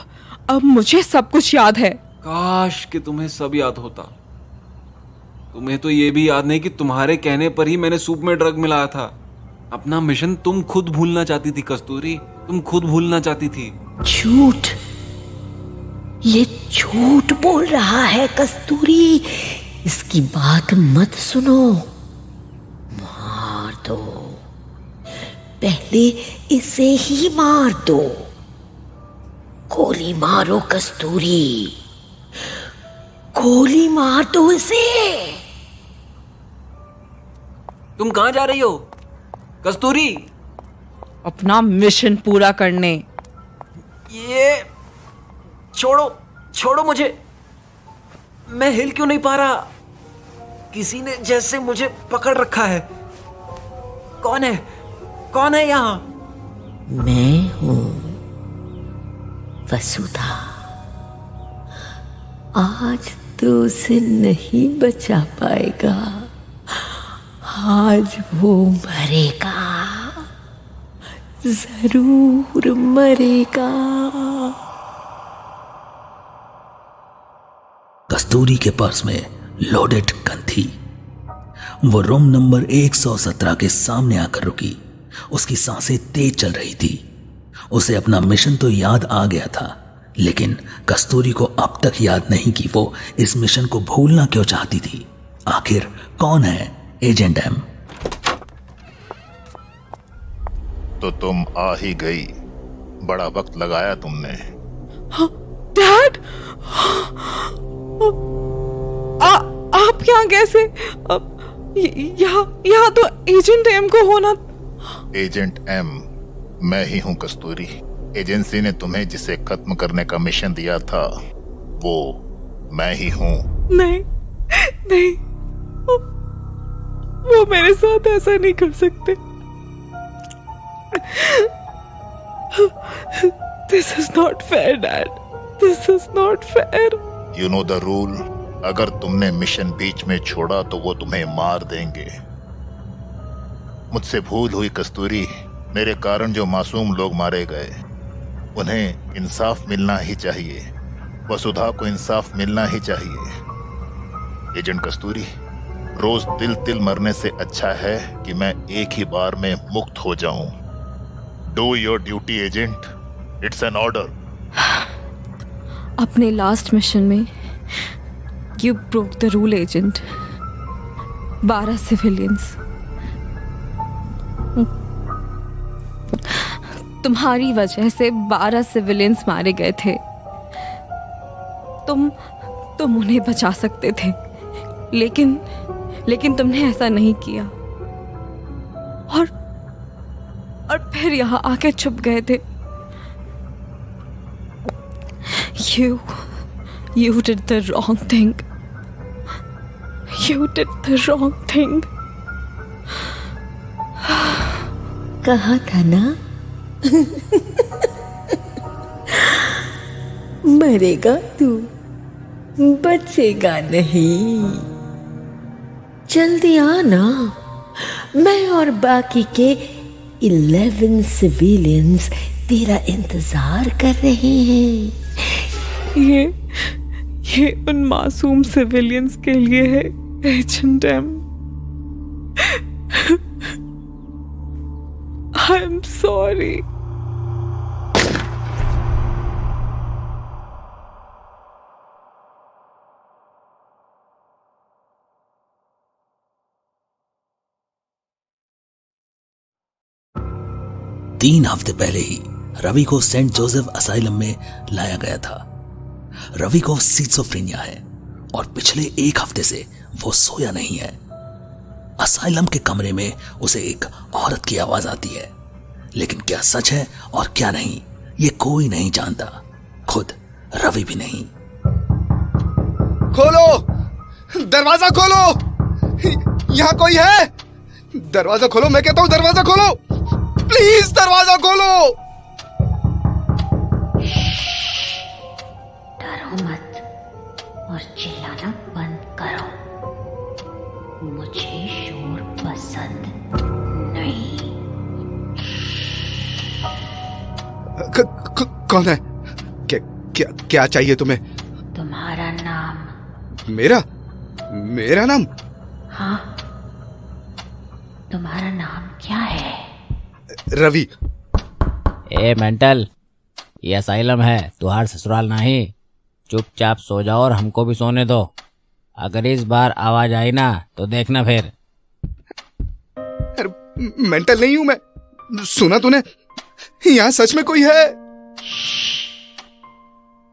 Speaker 6: मुझे सब कुछ याद है।
Speaker 12: काश कि तुम्हें सब याद होता। तुम्हें तो ये भी याद नहीं कि तुम्हारे कहने पर ही मैंने सूप में ड्रग मिलाया था। अपना मिशन तुम खुद भूलना चाहती थी कस्तूरी, तुम खुद भूलना चाहती थी।
Speaker 11: झूठ, ये झूठ बोल रहा है कस्तूरी। इसकी बात मत सुनो, मार दो, पहले इसे ही मार दो। गोली मारो कस्तूरी, गोली मार दो इसे।
Speaker 12: तुम कहां जा रही हो कस्तूरी?
Speaker 6: अपना मिशन पूरा करने।
Speaker 12: ये छोड़ो मुझे। मैं हिल क्यों नहीं पा रहा? किसी ने जैसे मुझे पकड़ रखा है। कौन है यहाँ?
Speaker 11: मैं हूं वसुधा। आज तो उसे नहीं बचा पाएगा, आज वो मरेगा, जरूर मरेगा।
Speaker 1: कस्तूरी के पर्स में लोडेड गन थी। वो रूम नंबर 117 के सामने आकर रुकी। उसकी सांसें तेज चल रही थी। उसे अपना मिशन तो याद आ गया था, लेकिन कस्तूरी को अब तक याद नहीं कि वो इस मिशन को भूलना क्यों चाहती थी। आखिर कौन है एजेंट एम?
Speaker 14: तो तुम आ ही गई, बड़ा वक्त लगाया तुमने।
Speaker 6: डैड, आप यहाँ कैसे? यहाँ तो एजेंट एम को होना।
Speaker 14: एजेंट एम मैं ही हूं कस्तूरी। एजेंसी ने तुम्हें जिसे खत्म करने का मिशन दिया था वो मैं ही हूं।
Speaker 6: नहीं नहीं, वो मेरे साथ ऐसा नहीं कर सकते। This is not fair, Dad. This is not fair.
Speaker 14: You know the rule. अगर तुमने मिशन बीच में छोड़ा तो वो तुम्हें मार देंगे। मुझसे भूल हुई कस्तूरी। मेरे कारण जो मासूम लोग मारे गए, उन्हें इंसाफ मिलना ही चाहिए। वसुधा को इंसाफ मिलना ही चाहिए। एजेंट कस्तूरी, रोज दिल तिल मरने से अच्छा है कि मैं एक ही बार में मुक्त हो जाऊं। Do your duty agent, it's an order.
Speaker 6: अपने लास्ट मिशन में you broke the rule agent. 12 civilians, तुम्हारी वजह से 12 सिविलियंस मारे गए थे। तुम उन्हें बचा सकते थे, लेकिन तुमने ऐसा नहीं किया और फिर यहाँ आके छुप गए थे। You did the wrong thing. You did the wrong thing.
Speaker 11: कहा था ना मरेगा तू, बचेगा नहीं। जल्दी आना, मैं और बाकी के 11 सिविलियंस तेरा इंतजार कर रहे हैं।
Speaker 6: ये उन मासूम सिविलियंस के लिए है agent M. I am sorry.
Speaker 1: तीन हफ्ते पहले ही रवि को सेंट जोसेफ असाइलम में लाया गया था। रवि को सिजोफ्रेनिया है और पिछले एक हफ्ते से वो सोया नहीं है। असाइलम के कमरे में उसे एक औरत की आवाज आती है, लेकिन क्या सच है और क्या नहीं ये कोई नहीं जानता, खुद रवि भी नहीं।
Speaker 2: खोलो, दरवाजा खोलो, यहाँ कोई है? दरवाजा खोलो, मैं कहता हूँ दरवाजा खोलो, प्लीज दरवाजा खोलो।
Speaker 3: डरो मत और चिल्लाना बंद करो। मुझे शोर पसंद नहीं।
Speaker 2: कौन है? क्या चाहिए तुम्हें?
Speaker 3: तुम्हारा नाम।
Speaker 2: मेरा नाम?
Speaker 3: हाँ, तुम्हारा नाम क्या है?
Speaker 2: रवि।
Speaker 4: ए मेंटल, ये असाइलम है, तुहार ससुराल नहीं। चुपचाप सो जाओ और हमको भी सोने दो। अगर इस बार आवाज आई ना तो देखना फिर।
Speaker 2: मेंटल नहीं हूं मैं। सुना तूने? यहाँ सच में कोई है?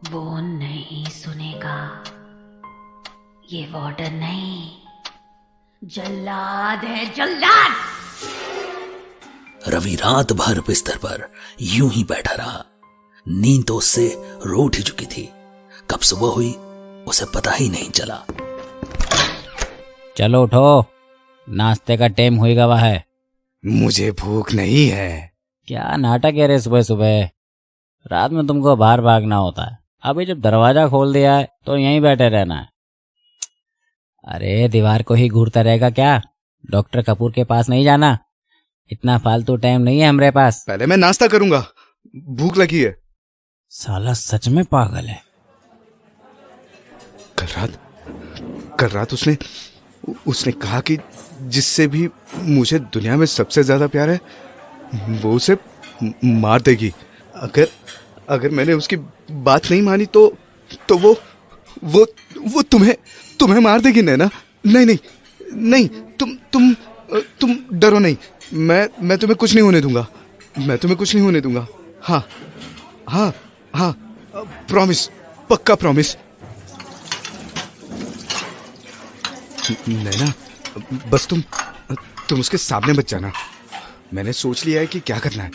Speaker 3: वो नहीं सुनेगा। ये वार्डन नहीं, जल्लाद है, जल्लाद।
Speaker 1: रवि रात भर बिस्तर पर यूं ही बैठा रहा। नींद तो उससे रूठ ही चुकी थी। कब सुबह हुई उसे पता ही नहीं चला।
Speaker 4: चलो उठो, नाश्ते का टाइम हुई गवा है।
Speaker 2: मुझे भूख नहीं है।
Speaker 4: क्या नाटक है रे सुबह सुबह। रात में तुमको बाहर भागना होता है, अभी जब दरवाजा खोल दिया है तो यहीं बैठे रहना है। अरे दीवार को ही घूरता रहेगा क्या? डॉक्टर कपूर के पास नहीं जाना? इतना फालतू टाइम नहीं है हमरे पास।
Speaker 2: पहले मैं नाश्ता करूंगा, भूख लगी है।
Speaker 4: साला सच में पागल है।
Speaker 2: कल रात उसने कहा कि जिससे भी मुझे दुनिया में सबसे ज्यादा प्यार है वो उसे मार देगी। अगर मैंने उसकी बात नहीं मानी तो वो तुम्हें मार देगी। नैना, नहीं, तुम डरो नहीं। मैं तुम्हें कुछ नहीं होने दूंगा। हाँ, प्रॉमिस, पक्का प्रॉमिस। नैना, बस तुम उसके सामने मत जाना। मैंने सोच लिया है कि क्या करना है।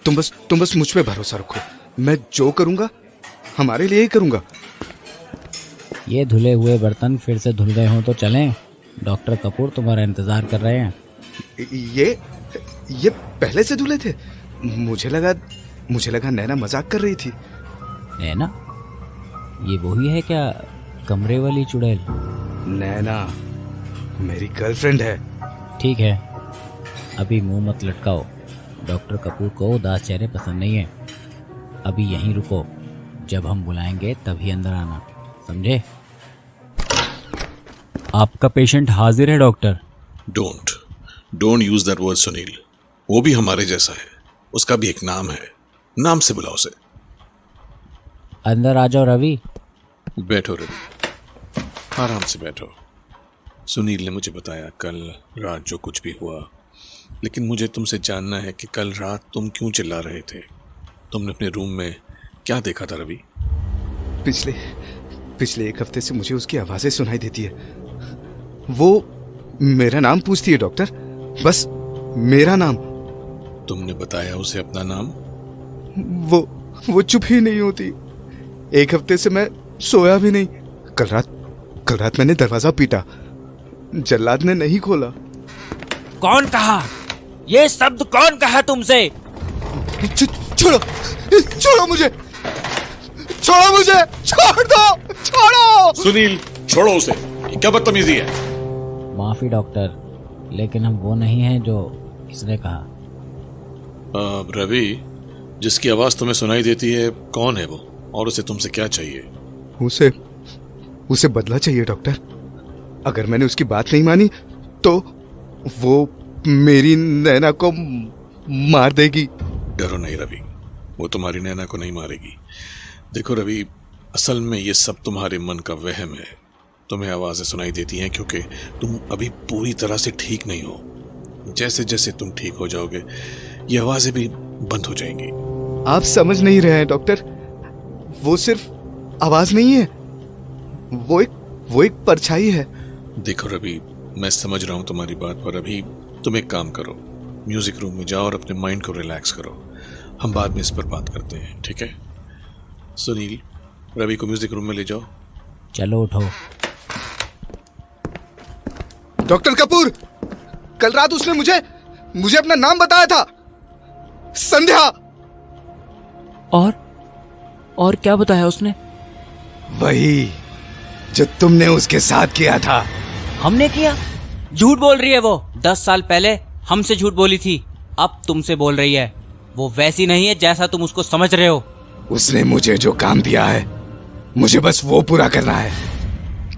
Speaker 2: तुम बस मुझ पे भरोसा रखो। मैं जो करूंगा हमारे लिए ही करूंगा।
Speaker 4: ये धुले हुए बर्तन फिर से धुल गए हों तो चलें। डॉक्टर कपूर तुम्हारा इंतजार कर रहे हैं।
Speaker 2: ये पहले से धुले थे? मुझे लगा नैना मजाक कर रही थी।
Speaker 4: नैना? ये वही है क्या, कमरे वाली चुड़ैल?
Speaker 2: नैना मेरी गर्लफ्रेंड है।
Speaker 4: ठीक है, अभी मुंह मत लटकाओ। डॉक्टर कपूर को उदास चेहरे पसंद नहीं है। अभी यहीं रुको, जब हम बुलाएंगे तभी अंदर आना, समझे? आपका पेशेंट हाजिर है doctor.
Speaker 5: Don't use that word Sunil. वो भी हमारे जैसा है, उसका भी एक नाम है, नाम से बुलाओ उसे।
Speaker 4: अंदर आ जाओ रवि।
Speaker 5: बैठो रवि, आराम से बैठो। सुनील ने मुझे बताया कल रात जो कुछ भी हुआ, लेकिन मुझे तुमसे जानना है कि कल रात तुम क्यों चिल्ला रहे थे। तुमने अपने रूम में क्या देखा था रवि?
Speaker 2: पिछले एक हफ्ते से मुझे उसकी आवाजें सुनाई देती है। वो मेरा नाम पूछती है डॉक्टर, बस मेरा नाम।
Speaker 5: तुमने बताया उसे अपना नाम?
Speaker 2: वो चुप ही नहीं होती। एक हफ्ते से मैं सोया भी नहीं। कल रात मैंने दरवाजा पीटा, जल्लाद ने नहीं खोला।
Speaker 4: कौन कहा? ये शब्द कौन कहा तुमसे?
Speaker 2: छोड़ो मुझे, छोड़ दो, छोड़ो।
Speaker 5: सुनील छोड़ो उसे, ये क्या बदतमीजी है?
Speaker 4: माफी डॉक्टर, लेकिन हम वो नहीं हैं जो इसने कहा।
Speaker 5: रवि, जिसकी आवाज तुम्हें सुनाई देती है कौन है वो, और उसे तुमसे क्या चाहिए?
Speaker 2: उसे बदला चाहिए डॉक्टर। अगर मैंने उसकी बात नहीं मानी तो वो मेरी नैना को मार देगी।
Speaker 5: डरो नहीं रवि, वो तुम्हारी नैना को नहीं मारेगी। देखो रवि, असल में ये सब तुम्हारे मन का वहम है। तुम्हें आवाजें सुनाई देती हैं क्योंकि तुम अभी पूरी तरह से ठीक नहीं हो। जैसे जैसे तुम ठीक हो जाओगे ये आवाजें भी बंद हो जाएंगी।
Speaker 2: आप समझ नहीं रहे हैं डॉक्टर, वो सिर्फ आवाज नहीं है, वो एक परछाई है।
Speaker 5: देखो रवि, मैं समझ रहा हूं तुम्हारी बात, पर अभी तुम एक काम करो, म्यूजिक रूम में जाओ और अपने माइंड को रिलैक्स करो। हम बाद में इस पर बात करते हैं, ठीक है? सुनील, रवि को म्यूजिक रूम में ले जाओ।
Speaker 4: चलो उठो।
Speaker 2: डॉक्टर कपूर, कल रात उसने मुझे अपना नाम बताया था, संध्या।
Speaker 4: और क्या बताया उसने?
Speaker 2: वही जो तुमने उसके साथ किया था।
Speaker 4: हमने किया? झूठ बोल रही है वो। 10 साल पहले हमसे झूठ बोली थी, अब तुमसे बोल रही है। वो वैसी नहीं है जैसा तुम उसको समझ रहे हो।
Speaker 2: उसने मुझे जो काम दिया है, मुझे बस वो पूरा करना है,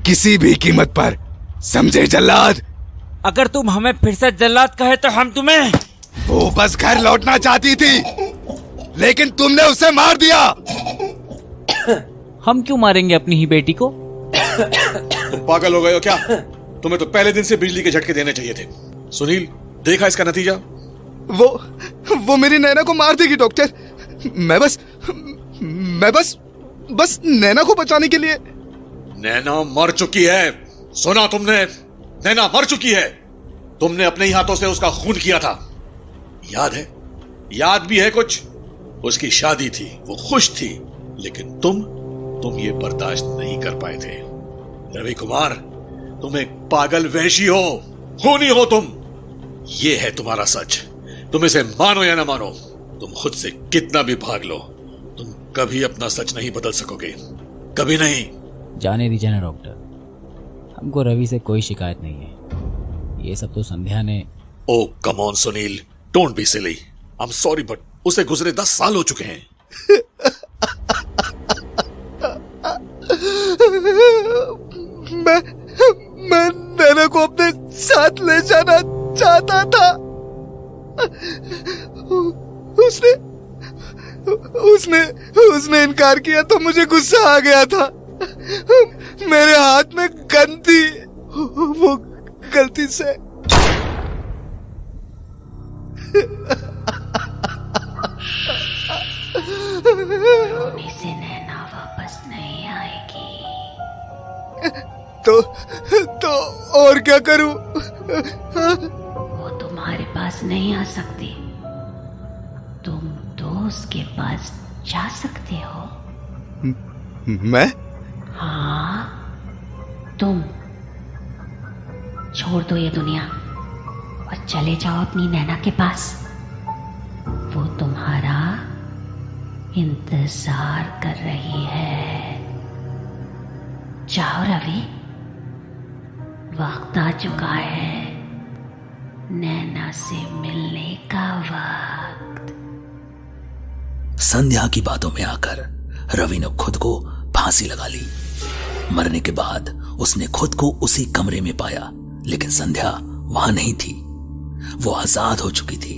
Speaker 2: किसी भी कीमत पर, समझे जल्लाद?
Speaker 4: अगर तुम हमें फिर से जल्लाद कहे तो हम तुम्हें...
Speaker 2: वो बस घर लौटना चाहती थी, लेकिन तुमने उसे मार दिया।
Speaker 4: हम क्यों मारेंगे अपनी ही बेटी को?
Speaker 5: तुम पागल हो गए हो क्या? तुम्हें तो पहले दिन से बिजली के झटके देने चाहिए थे। सुनील, देखा इसका नतीजा?
Speaker 2: वो मेरी नैना को मार देगी डॉक्टर। मैं बस नैना को बचाने के लिए।
Speaker 5: नैना मर चुकी है, सुना तुमने? नैना मर चुकी है। तुमने अपने ही हाथों से उसका खून किया था, याद है? याद भी है कुछ? उसकी शादी थी, वो खुश थी, लेकिन तुम ये बर्दाश्त नहीं कर पाए थे। रवि कुमार, तुम एक पागल वहशी हो, खूनी हो तुम। ये है तुम्हारा सच। तुम इसे मानो या ना मानो, तुम खुद से कितना भी भाग लो, तुम कभी अपना सच नहीं बदल सकोगे, कभी नहीं।
Speaker 4: जाने दीजिए ना डॉक्टर, हमको रवि से कोई शिकायत नहीं है। ये सब तो संध्या ने...
Speaker 5: oh come on Sunil, don't be silly. I am sorry but उसे गुजरे 10 साल हो चुके हैं।
Speaker 2: मैं नैना को अपने साथ ले जाना चाहता था। उसने इनकार किया तो मुझे गुस्सा आ गया था। मेरे हाथ में गन थी, वो गलती से...
Speaker 3: रोने से नैना वापस नहीं आएगी।
Speaker 2: तो और क्या करूं?
Speaker 3: वो तुम्हारे पास नहीं आ सकती, तुम तो उसके पास जा सकते हो।
Speaker 2: मैं?
Speaker 3: हाँ, तुम छोड़ दो ये दुनिया और चले जाओ अपनी नैना के पास। वो तुम्हारा इंतजार कर रही है। जाओ रवि, वक्त आ चुका है नैना से मिलने का वक्त।
Speaker 1: संध्या की बातों में आकर रवि ने खुद को फांसी लगा ली। मरने के बाद उसने खुद को उसी कमरे में पाया, लेकिन संध्या वहां नहीं थी। वो आजाद हो चुकी थी।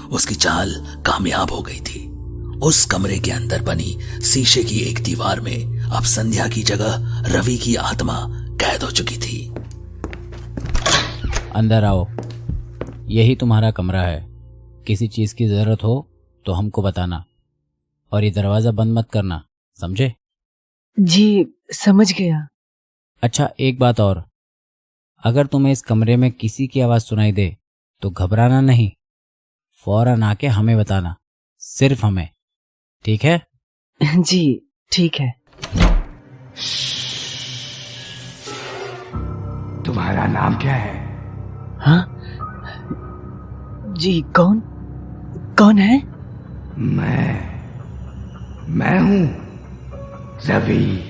Speaker 1: उसकी चाल कामयाब हो गई थी। उस कमरे के अंदर बनी शीशे की एक दीवार में अब संध्या की जगह रवि की आत्मा कैद हो चुकी थी।
Speaker 4: अंदर आओ, यही तुम्हारा कमरा है। किसी चीज की जरूरत हो तो हमको बताना, और ये दरवाजा बंद मत करना, समझे?
Speaker 19: जी समझ गया।
Speaker 4: अच्छा, एक बात और, अगर तुम्हें इस कमरे में किसी की आवाज सुनाई दे तो घबराना नहीं, फौरन आके हमें बताना, सिर्फ हमें, ठीक है?
Speaker 19: जी ठीक है।
Speaker 20: तुम्हारा नाम क्या है?
Speaker 19: हाँ जी, कौन है?
Speaker 20: मैं हूं रवि।